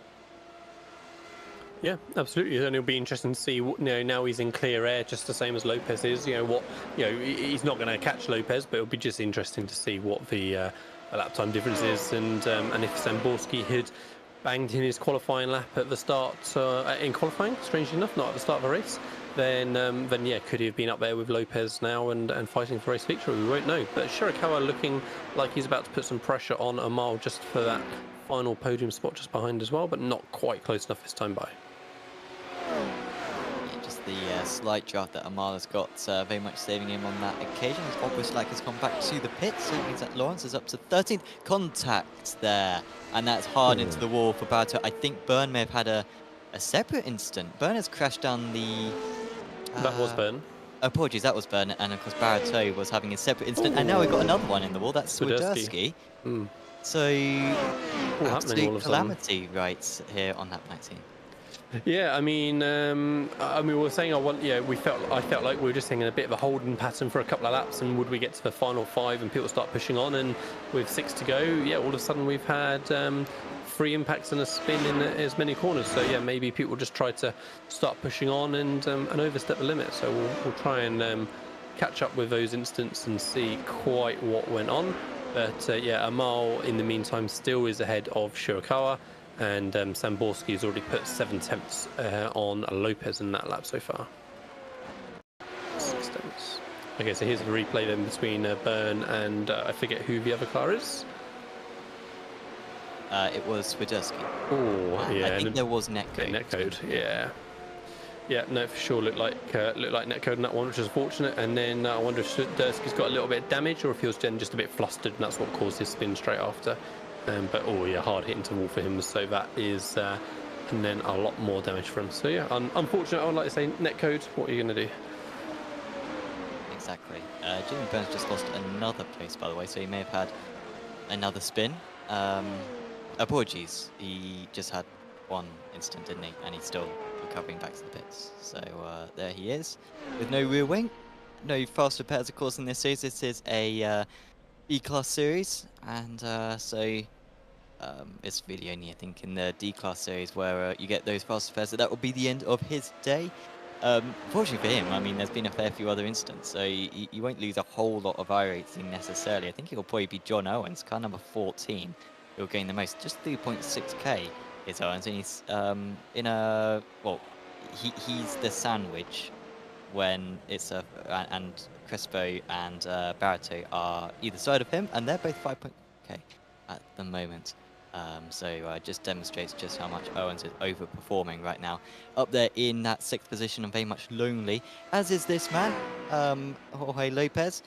Yeah, absolutely, and it'll be interesting to see. Now he's in clear air, just the same as Lopez is. He's not going to catch Lopez, but it'll be just interesting to see what the lap time difference is, and if Samborski had banged in his qualifying lap at the start in qualifying, strangely enough, not at the start of a race, then yeah, could he have been up there with Lopez now and fighting for race victory? We won't know. But Shirakawa looking like he's about to put some pressure on Amal just for that final podium spot just behind as well, but not quite close enough this time by. Yeah, just the slight draft that Amal has got, very much saving him on that occasion. As Obuslak has come back to the pit, so it means that Lawrence is up to 13th. Contact there, and that's hard into the wall for Barato. I think Byrne may have had a separate incident. Byrne has crashed down the... that was Byrne. Apologies, that was Byrne, and of course Barato was having a separate incident, and now we've got another one in the wall. That's Swiderski. So, All happening all absolute of a sudden. calamity right here on that black team. Yeah, I mean, we were saying I felt like we were just seeing a bit of a holding pattern for a couple of laps, and would we get to the final 5 and people start pushing on, and with 6 to go, yeah, all of a sudden we've had 3 impacts and a spin in as many corners. So yeah, maybe people just try to start pushing on and overstep the limit. So we'll try and catch up with those incidents and see quite what went on. But yeah, Amal in the meantime still is ahead of Shirakawa. And Samborski has already put 7 tenths on Lopez in that lap so far. 6 tenths. Okay, so here's the replay then between Byrne and I forget who the other car is. It was Swiderski. Oh, yeah. I think there was netcode. Netcode, yeah. Yeah, no, for sure looked like netcode in that one, which is fortunate. And then I wonder if Swiderski's got a little bit of damage, or if he was then just a bit flustered, and that's what caused his spin straight after. But oh yeah, hard hit into wall for him, so that is and then a lot more damage for him. So yeah, unfortunate. I would like to say netcode. What are you going to do? Exactly. Jimmy Burns just lost another place, by the way, so he may have had another spin. Apologies, he just had one incident, didn't he? And he's still recovering back to the pits. So there he is, with no rear wing, no fast repairs, of course, in this series. This is a E-Class series, and so it's really only, I think, in the D-Class series where you get those fast repairs. So that will be the end of his day. Fortunately for him, I mean, there's been a fair few other incidents, so you won't lose a whole lot of iRacing necessarily. I think it'll probably be John Owens, car number 14, who'll gain the most, just 3.6k is Owens, and he's in a, well, he's the sandwich when it's a, and Crespo and Barreto are either side of him, and they're both 5.k at the moment. So just demonstrates just how much Owens is overperforming right now. Up there in that 6th position and very much lonely, as is this man, Jorge Lopez.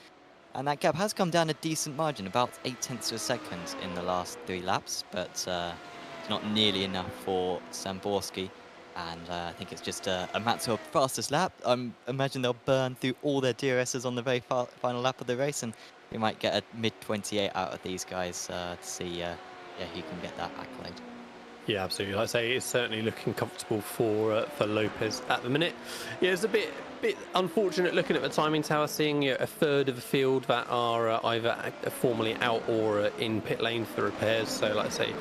And that gap has come down a decent margin, about 8 tenths of a second in the last 3 laps, but it's not nearly enough for Samborski. And I think it's just a matter of fastest lap. I imagine they'll burn through all their DRSs on the very final lap of the race, and we might get a mid-28 out of these guys to see who can get that accolade. Yeah, absolutely. Like I say, it's certainly looking comfortable for Lopez at the minute. Yeah, it's a bit unfortunate looking at the timing tower, seeing a third of the field that are either formally out or in pit lane for repairs. So, like I say,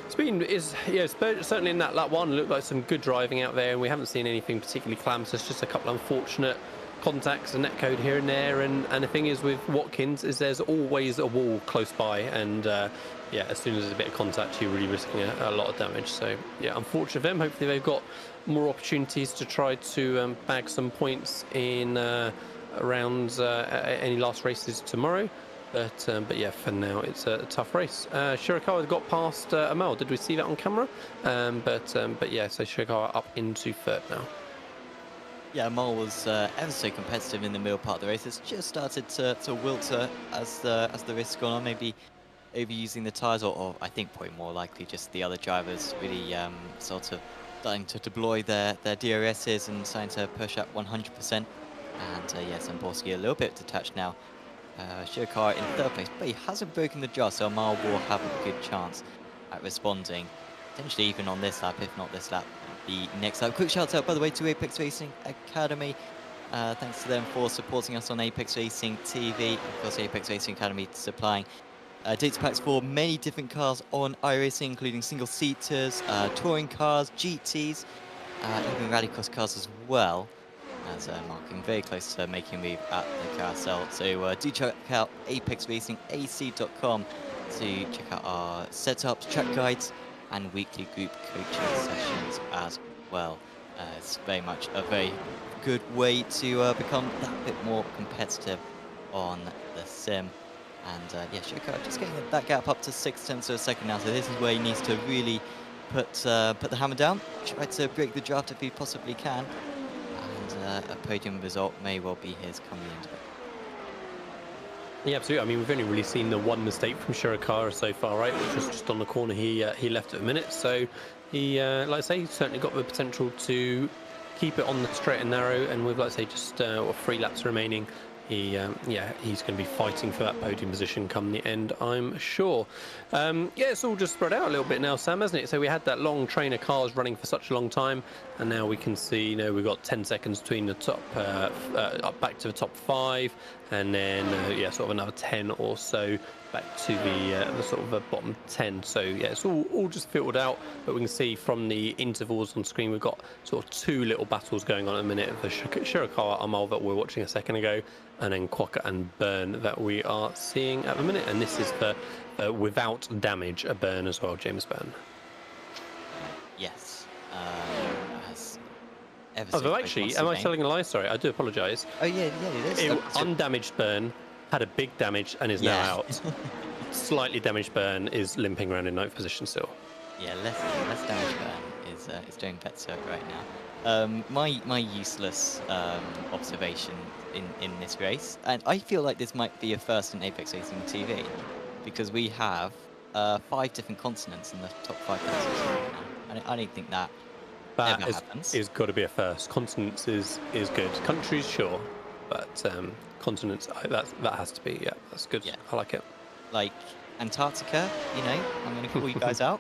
certainly in that lap 1 looked like some good driving out there, and we haven't seen anything particularly calamitous, just a couple of unfortunate contacts and netcode here and there. And the thing is with Watkins is there's always a wall close by, and yeah, as soon as there's a bit of contact, you're really risking a lot of damage. So yeah, unfortunate for them. Hopefully they've got more opportunities to try to bag some points in around any last races tomorrow. But yeah, for now it's a tough race. Shirakawa got past Amal. Did we see that on camera? But yeah, so Shirakawa up into 3rd now. Yeah, Amal was ever so competitive in the middle part of the race. It's just started to wilter as the race has gone on. Maybe overusing the tyres, or I think probably more likely just the other drivers really sort of starting to deploy their DRSs and starting to push up 100%. And yeah, Samborski a little bit detached now. Shirakawa in 3rd place, but he hasn't broken the jar, so Amal will have a good chance at responding, potentially even on this lap, if not this lap, the next lap. Quick shout out, by the way, to Apex Racing Academy. Thanks to them for supporting us on Apex Racing TV. Of course, Apex Racing Academy supplying data packs for many different cars on iRacing, including single-seaters, touring cars, GTs, even rallycross cars as well. As marking very close to making a move at the carousel. So do check out apexracingac.com to check out our setups, track guides, and weekly group coaching sessions as well. It's very much a very good way to become that bit more competitive on the sim. And yeah, Shirakawa just getting that gap up to 6 tenths of a second now. So this is where he needs to really put the hammer down, try to break the draft if he possibly can. A podium result may well be his coming into it. Yeah, absolutely. I mean, we've only really seen the one mistake from Shirakawa so far, right? Which was just on the corner he left at a minute. So he, like I say, he's certainly got the potential to keep it on the straight and narrow. And with, like I say, just 3 laps remaining, yeah, he's going to be fighting for that podium position come the end, I'm sure. Yeah, it's all just spread out a little bit now, Sam, hasn't it? So we had that long train of cars running for such a long time, and now we can see, you know, we've got 10 seconds between the top, up back to the top 5, and then yeah, sort of another 10 or so back to the sort of bottom 10. So yeah, it's all just filtered out, but we can see from the intervals on screen we've got sort of 2 little battles going on at the minute, the Shirakawa Amal that we were watching a second ago, and then Quokka and Burn that we are seeing at the minute. And this is the without damage a Burn as well, James Burn. Yes. Although actually, am I telling a lie? Sorry, I do apologise. Oh yeah, it is. Undamaged Burn had a big damage and is now out. Slightly damaged Burn is limping around in 9th position still. Yeah, less damage Burn is doing better right now. My useless observation in this race, and I feel like this might be a first in Apex Racing TV, because we have 5 different continents in the top 5 places right now. I don't think that ever happens. Is got to be a first. Continents is good. Countries, sure, but continents, that has to be, yeah, that's good. Yeah. I like it. Like Antarctica, you know, I'm going to call you guys out.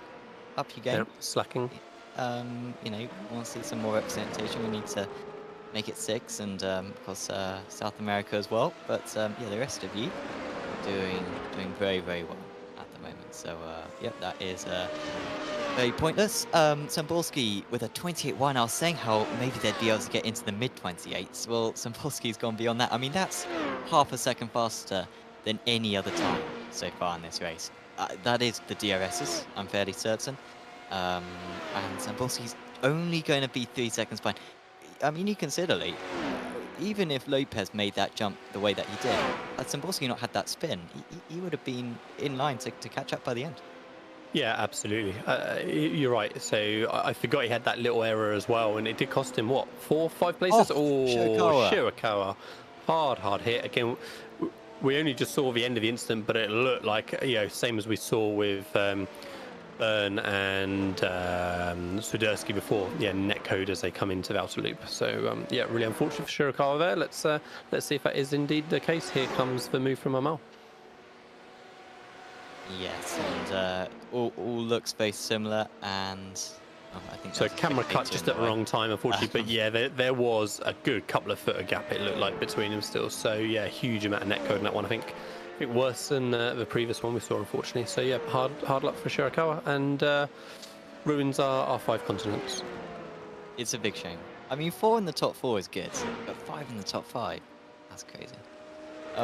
Up you go. Yeah, slacking. You know, want to see some more representation. We need to make it 6, and of course South America as well. But yeah, the rest of you are doing very, very well at the moment. So yeah, that is very pointless. Samborski with a 28.1. I was saying how maybe they'd be able to get into the mid-28s. Well, Samborski's gone beyond that. I mean, that's half a second faster than any other time so far in this race. That is the DRSs, I'm fairly certain. And Samborski's only going to be 3 seconds behind. I mean, you consider, Lee, even if Lopez made that jump the way that he did, had Samborski not had that spin, he would have been in line to catch up by the end. Yeah, absolutely. You're right. So I forgot he had that little error as well, and it did cost him, what, 4 or 5 places? Oh, Shirakawa. Hard hit. Again, we only just saw the end of the incident, but it looked like, you know, same as we saw with Burn and Swiderski before. Yeah, netcode as they come into the outer loop. So yeah, really unfortunate for Shirakawa there. Let's see if that is indeed the case. Here comes the move from Amal. Yes, and all looks very similar, and I think so. Camera cut just at the wrong time, unfortunately. But yeah, there was a good couple of foot of gap, it looked like, between them still. So yeah, huge amount of netcode in that one. I think worse than the previous one we saw, unfortunately. So yeah, hard luck for Shirakawa, and ruins our 5 continents. It's a big shame. I mean, 4 in the top 4 is good, but 5 in the top 5, that's crazy.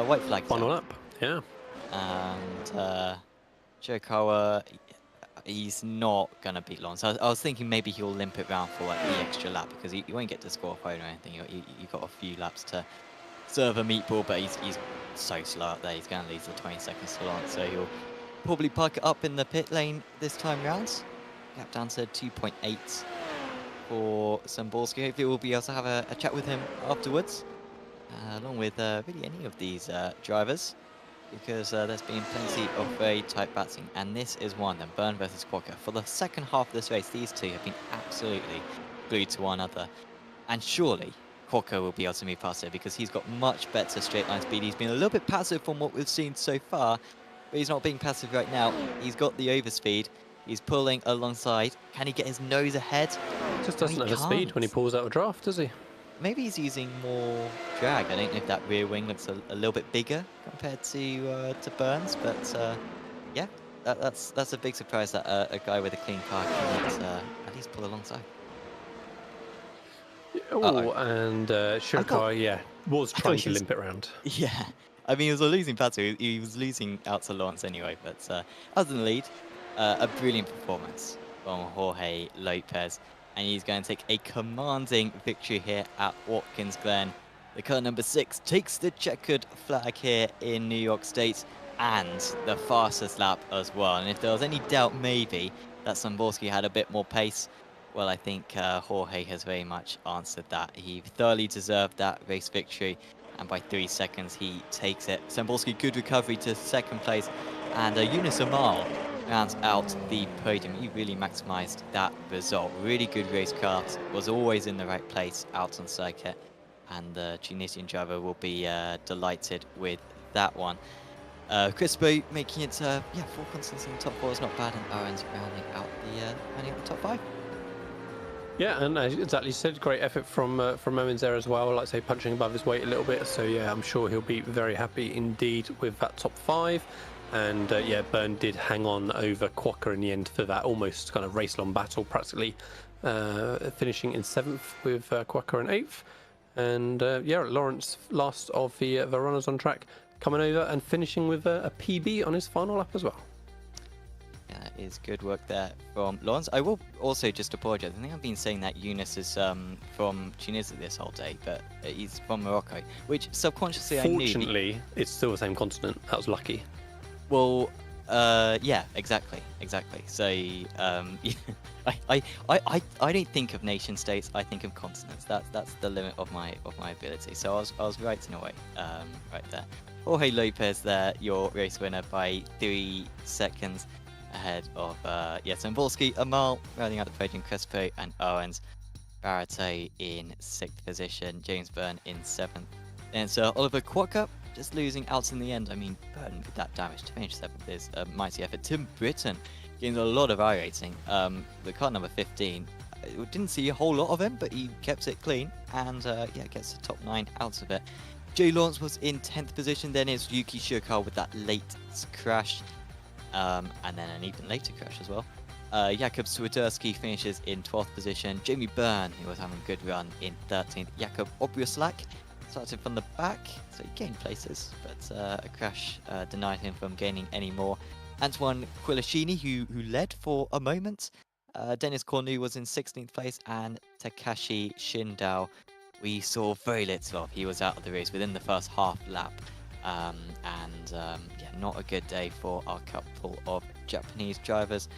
White flag. Final lap, yeah. And Shirakawa, he's not going to beat Lawrence. I was thinking maybe he'll limp it round for like the extra lap, because he won't get disqualified or anything. You've got a few laps to serve a meatball, but he's so slow out there. He's going to lose the 20 seconds to Lawrence, so he'll probably park it up in the pit lane this time round. Gap down to 2.8 for Samborski. Hopefully we'll be able to have a chat with him afterwards, along with really any of these drivers, because there's been plenty of very tight battling, and this is one of them. Burn versus Quokka. For the second half of this race, these two have been absolutely glued to one another, and surely Quokka will be able to move past it, because he's got much better straight line speed. He's been a little bit passive from what we've seen so far, but he's not being passive right now. He's got the overspeed. He's pulling alongside. Can he get his nose ahead? Just doesn't have the speed when he pulls out a draft, does he? Maybe he's using more drag. I don't know if that rear wing looks a little bit bigger compared to Burns, but yeah, that's a big surprise that a guy with a clean car can at least pull alongside. Oh, and Shirakawa, yeah, was trying to limp it around. Yeah, I mean, he was a losing battle. He was losing out to Lawrence anyway, but other than the lead, a brilliant performance from Jorge Lopez. And he's going to take a commanding victory here at Watkins Glen. The car number 6 takes the checkered flag here in New York State, and the fastest lap as well. And if there was any doubt maybe that Samborski had a bit more pace, well, I think Jorge has very much answered that. He thoroughly deserved that race victory, and by 3 seconds he takes it. Samborski, good recovery to 2nd place, and Yunus Amal rounds out the podium. He really maximised that result. Really good racecraft, was always in the right place out on circuit. and the Tunisian driver will be delighted with that one. Crispo making it, yeah, 4 constants in the top 4 is not bad, and Owens rounding out the top 5. Yeah, and as exactly said, great effort from Owens there as well. Like I say, punching above his weight a little bit. So yeah, I'm sure he'll be very happy indeed with that top 5. And yeah, Byrne did hang on over Quokka in the end for that almost kind of race-long battle, practically finishing in 7th with Quokka in 8th. And yeah, Lawrence, last of the runners on track, coming over and finishing with a PB on his final lap as well. Yeah, that is good work there from Lawrence. I will also just apologise. I think I've been saying that Yunus is from Tunisia this whole day, but he's from Morocco, which subconsciously I knew. Fortunately, it's still the same continent. That was lucky. Well, yeah, exactly. So, I don't think of nation states. I think of continents. That's the limit of my ability. So I was right in a way, right there. Jorge Lopez there, your race winner by 3 seconds ahead of Zambolski, Amal rounding out the podium, Crespo and Owens, Barate in 6th position, James Byrne in 7th, and so Oliver Quokka just losing out in the end. I mean, Byrne with that damage to finish 7th is a mighty effort. Tim Britton getting a lot of iRacing. The car number 15, we didn't see a whole lot of him, but he kept it clean and yeah, gets the top 9 out of it. Jay Lawrence was in 10th position, then is Yuki Shirakawa with that late crash. And then an even later crash as well. Jakub Swiderski finishes in 12th position. Jamie Byrne, who was having a good run, in 13th. Jakub Obrioslak started from the back, so he gained places, but a crash denied him from gaining any more. Antoine Quilashini, who led for a moment. Dennis Cornu was in 16th place, and Takashi Shindao we saw very little of. He was out of the race within the first half lap. Yeah, not a good day for our couple of Japanese drivers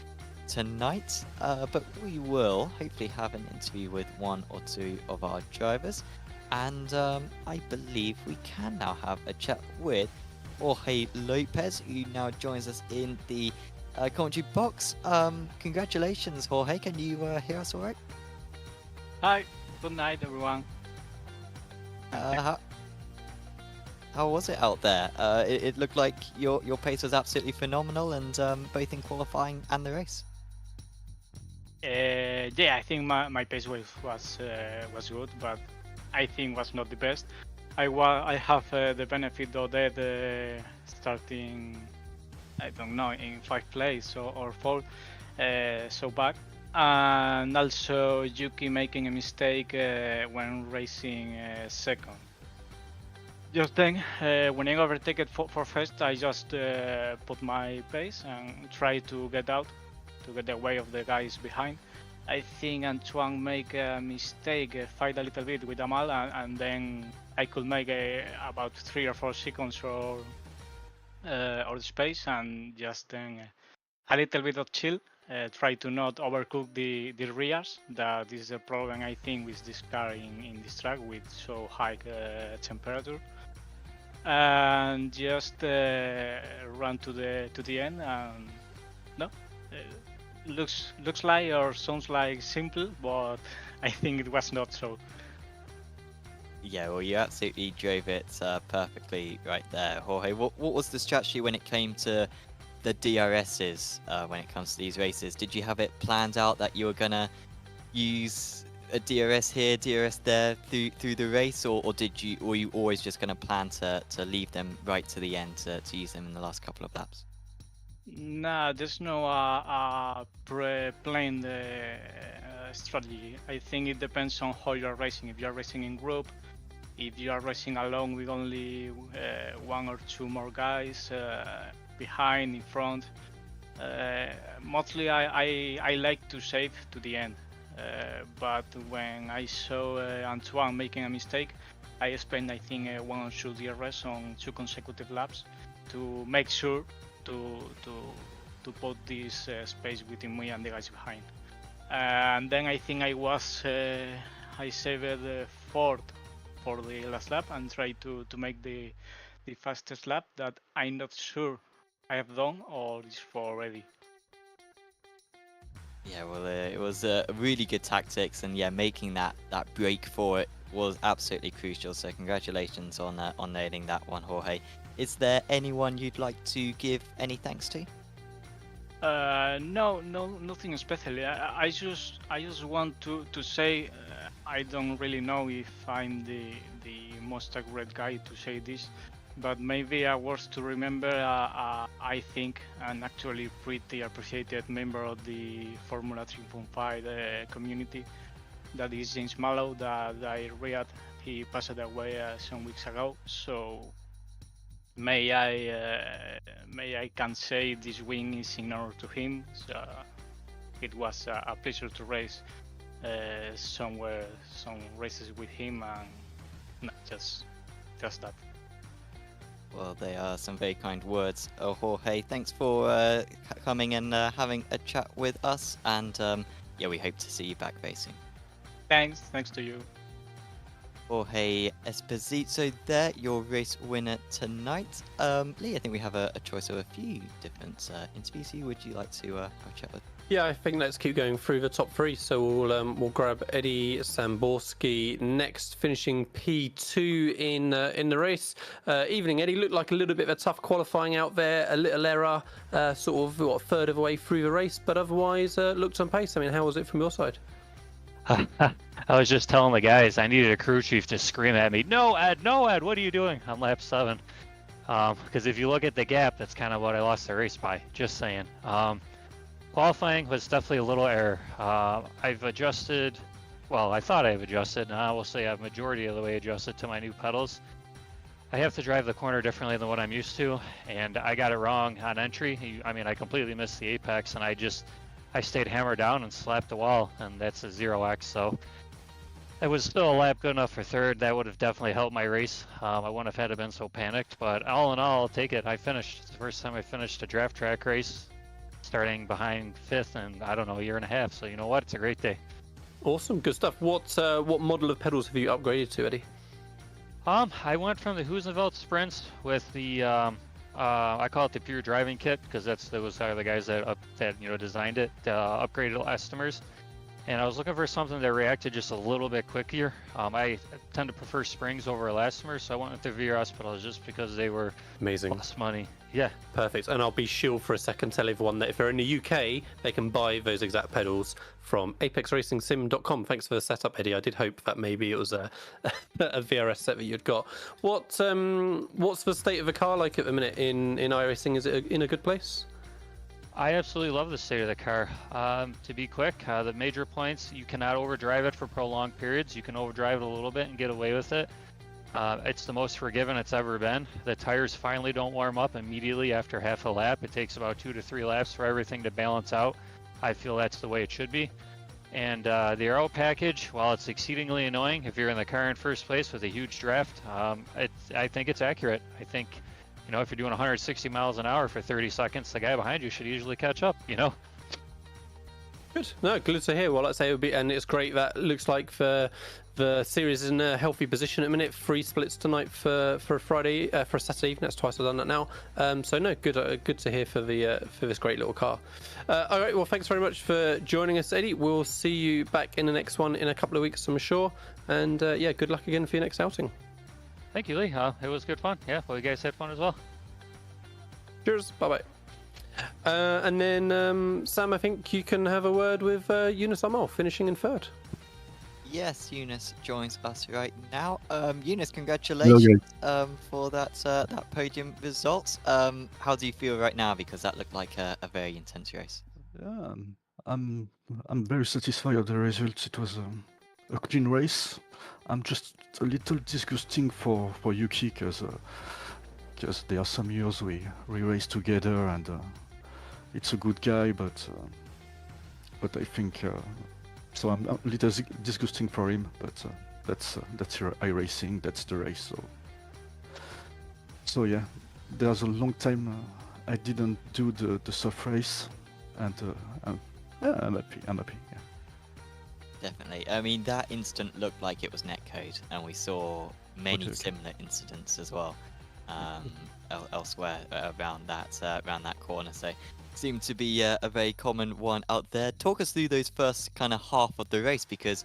tonight, but we will hopefully have an interview with 1 or 2 of our drivers, and I believe we can now have a chat with Jorge Lopez, who now joins us in the commentary box. Congratulations, Jorge. Can you hear us all right? Hi, good night everyone. How was it out there? It looked like your pace was absolutely phenomenal, and both in qualifying and the race. Yeah, I think my pace was good, but I think was not the best. I have the benefit of that starting, I don't know, in 5th place or 4th, so back, and also Yuki making a mistake when racing 2nd. Just then, when I overtake it for first, I just put my pace and try to get out, to get away of the guys behind. I think Antoine make a mistake, fight a little bit with Amal, and then I could make about 3 or 4 seconds or space, and just then a little bit of chill. Try to not overcook the rears. That is a problem I think with this car in this track with so high temperature. And just run to the end, and no, looks like or sounds like simple, but I think it was not so. Yeah, well, you absolutely drove it perfectly right there, Jorge. What was the strategy when it came to the DRSs when it comes to these races? Did you have it planned out that you were gonna use a DRS here, DRS there through the race, or were you always just going to plan to leave them right to the end to use them in the last couple of laps? Nah, there's no pre-planned strategy. I think it depends on how you're racing. If you're racing in group, if you are racing alone with only 1 or 2 more guys behind, in front, mostly I like to save to the end. But when I saw Antoine making a mistake, I spent I think 1 or 2 DRS on 2 consecutive laps to make sure to put this space between me and the guys behind. And then I think I saved the 4th for the last lap and tried to make the fastest lap that I'm not sure I have done or is for already. Yeah, well, it was really good tactics, and yeah, making that break for it was absolutely crucial. So congratulations on nailing that one, Jorge. Is there anyone you'd like to give any thanks to? No, nothing especially. I just want to say I don't really know if I'm the most accurate guy to say this, but maybe a worth to remember. I think an actually pretty appreciated member of the Formula 3.5 community, that is James Mallow, that I read he passed away some weeks ago. So may I can say this win is in honor to him. So it was a pleasure to race some races with him, and no, just that. Well, they are some very kind words, Jorge. Thanks for coming and having a chat with us, and yeah, we hope to see you back very soon. Thanks to you. Jorge Esposito there, your race winner tonight. Lee, I think we have a choice of a few different interviews. Who would you like to have a chat with? Yeah, I think let's keep going through the top three. So we'll grab Eddie Samborski next, finishing P2 in the race. Evening, Eddie. Looked like a little bit of a tough qualifying out there. A little error, sort of a third of the way through the race, but otherwise looked on pace. I mean, how was it from your side? I was just telling the guys I needed a crew chief to scream at me, no Ed, what are you doing on lap 7? Because if you look at the gap, that's kind of what I lost the race by, just saying. Qualifying was definitely a little error. I've adjusted, well, I thought I've adjusted, and I will say I've majority of the way adjusted to my new pedals. I have to drive the corner differently than what I'm used to, and I got it wrong on entry. I mean, I completely missed the apex, and I stayed hammered down and slapped the wall, and that's a 0x, so it was still a lap good enough for third. That would have definitely helped my race. I wouldn't have had to been so panicked, but all in all, I'll take it. I finished. It's the first time I finished a draft track race, starting behind fifth in, I don't know, a year and a half, so you know what? It's a great day. Awesome, good stuff. What model of pedals have you upgraded to, Eddie? I went from the Husenveld Sprints with the I call it the pure driving kit, because those are the guys that designed it, upgraded elastomers, and I was looking for something that reacted just a little bit quicker. I tend to prefer springs over elastomers, so I went with the VRS pedals just because they were amazing, less money. Yeah, perfect. And I'll be sure for a second tell everyone that if they're in the UK, they can buy those exact pedals from apexracingsim.com. Thanks for the setup, Eddie. I did hope that maybe it was a VRS set that you'd got. What's the state of the car like at the minute in iRacing? Is it in a good place? I absolutely love the state of the car. To be quick, the major points, you cannot overdrive it for prolonged periods. You can overdrive it a little bit and get away with it. It's the most forgiving it's ever been. The tires finally don't warm up immediately after half a lap. It takes about 2 to 3 laps for everything to balance out. I feel that's the way it should be. And the aero package, while it's exceedingly annoying if you're in the car in first place with a huge draft, I think it's accurate. I think, if you're doing 160 miles an hour for 30 seconds, the guy behind you should easily catch up, Good. No, good to hear. Well, like I say, it would be, and it's great that looks like the series is in a healthy position at the minute. 3 splits tonight for Friday, for Saturday evening. That's twice I've done that now. So no, good to hear for this great little car. All right. Well, thanks very much for joining us, Eddie. We'll see you back in the next one in a couple of weeks, I'm sure. And yeah, good luck again for your next outing. Thank you, Lee. It was good fun. Yeah, well, you guys had fun as well. Cheers. Bye-bye. And then, Sam, I think you can have a word with Eunice Amal, finishing in third. Yes, Eunice joins us right now. Eunice, congratulations for that podium results. How do you feel right now? Because that looked like a very intense race. Yeah, I'm very satisfied with the results. It was a clean race. I'm just a little disgusting for Yuki because there are some years we race together and it's a good guy, but I think so. I'm a little disgusting for him, but that's iRacing. That's the race. So yeah, there's a long time I didn't do the soft race, and I'm happy. Yeah. Definitely. I mean, that instant looked like it was netcode, and we saw many similar incidents as well elsewhere around that corner. So, seemed to be a very common one out there. Talk us through those first kind of half of the race, because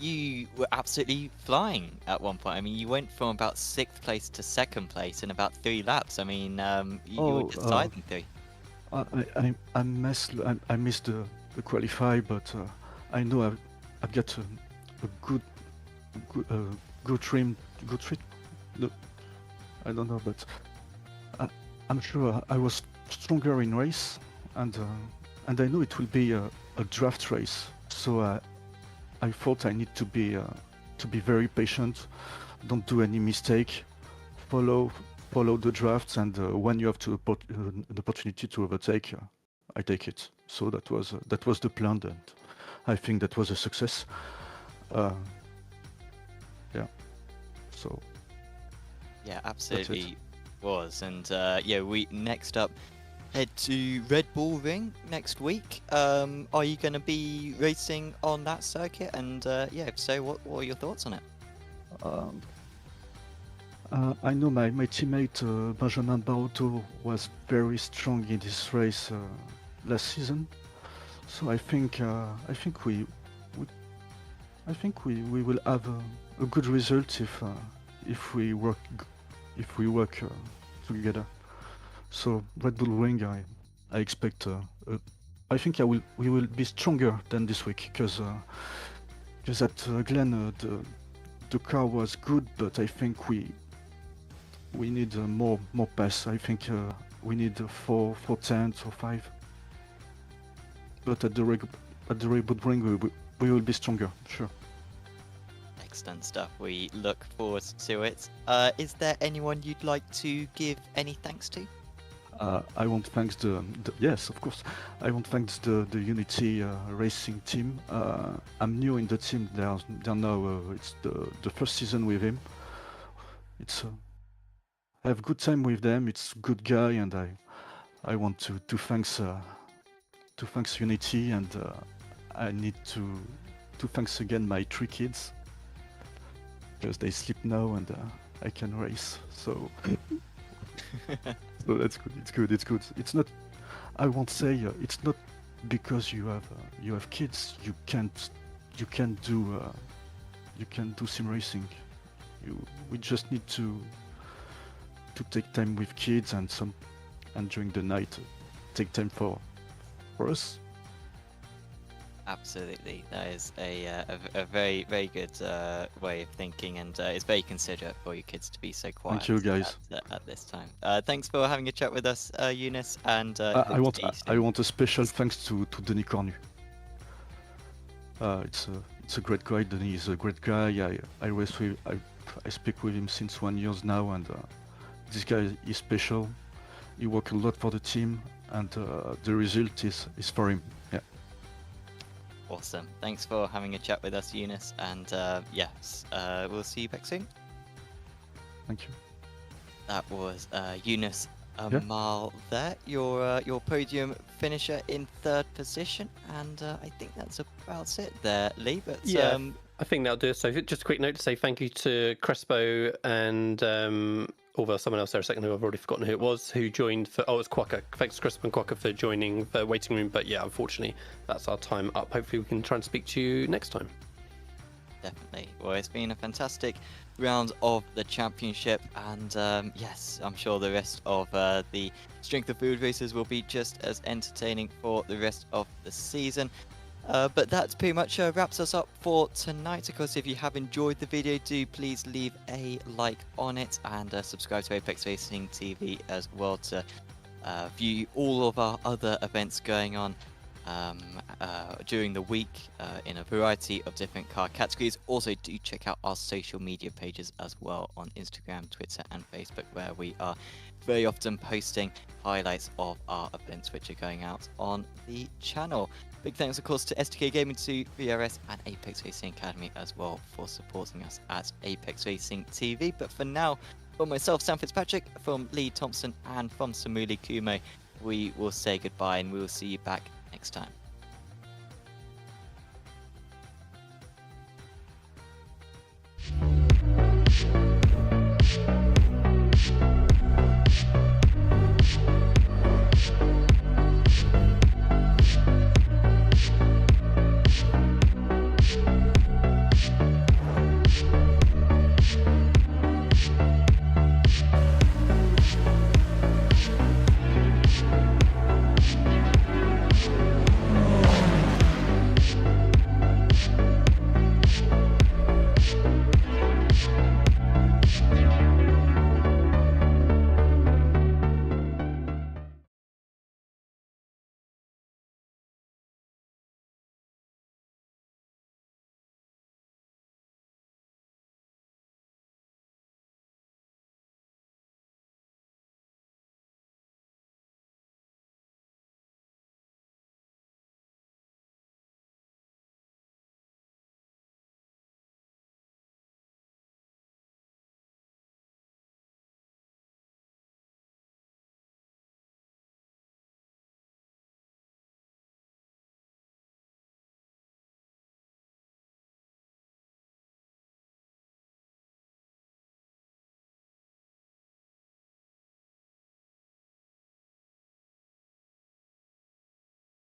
you were absolutely flying at one point. I mean, you went from about 6th place to 2nd place in about 3 laps. I mean, you were deciding three. I missed the qualify, but I know I've got a good trim. No, I don't know, but I'm sure I was stronger in race, and I know it will be a draft race. So I thought I need to be very patient, don't do any mistake, follow the drafts, and when you have an opportunity to overtake, I take it. So that was the plan, and I think that was a success. Yeah. So. Yeah, absolutely was. And yeah, we next up head to Red Bull Ring next week. Are you going to be racing on that circuit? And yeah, if so, what are your thoughts on it? I know my teammate Benjamin Baotto was very strong in this race last season, so I think we will have a good result if we work together. So Red Bull Ring, I expect. I think we will be stronger than this week because at Glen the car was good, but I think we need more pass. I think we need 4 tenths or 5. But at the Red Bull Ring we will be stronger, sure. Excellent stuff. We look forward to it. Is there anyone you'd like to give any thanks to? I want to thank yes, of course. I want to thank the Unity racing team. I'm new in the team. They're now it's the first season with him. It's I have good time with them. It's good guy, and I want to thanks Unity, and I need to thanks again my 3 kids because they sleep now and I can race. So. So that's good. It's good. It's not. I won't say it's not because you have kids you can't do sim racing. We just need to take time with kids and during the night take time for us. Absolutely, that is a very, very good way of thinking, and it's very considerate for your kids to be so quiet. Thank you, guys. At this time. Thanks for having a chat with us, Eunice, and I want a special thanks to Denis Cornu. It's a great guy. Denis is a great guy. I speak with him since 1 year now, and this guy is special. He works a lot for the team, and the result is for him. Yeah. Awesome. Thanks for having a chat with us, Eunice, and yes, we'll see you back soon. Thank you. That was Eunice Amal there, your podium finisher in 3rd position, and I think that's about it there, Lee. But yeah, I think that'll do it. So just a quick note to say thank you to Crespo and although someone else there a second who I've already forgotten who it was, who joined for, it's Quokka. Thanks to Crespo and Quokka for joining the waiting room. But yeah, unfortunately, that's our time up. Hopefully we can try and speak to you next time. Definitely. Well, it's been a fantastic round of the championship, and yes, I'm sure the rest of the Strength of Field races will be just as entertaining for the rest of the season. But that pretty much wraps us up for tonight. Of course, if you have enjoyed the video, do please leave a like on it, and subscribe to Apex Racing TV as well to view all of our other events going on during the week in a variety of different car categories. Also, do check out our social media pages as well on Instagram, Twitter and Facebook, where we are very often posting highlights of our events which are going out on the channel. Big thanks, of course, to SDK Gaming, to VRS and Apex Racing Academy as well for supporting us at Apex Racing TV. But for now, from myself, Sam Fitzpatrick, from Lee Thompson and from Samuli Kumo, we will say goodbye, and we will see you back next time.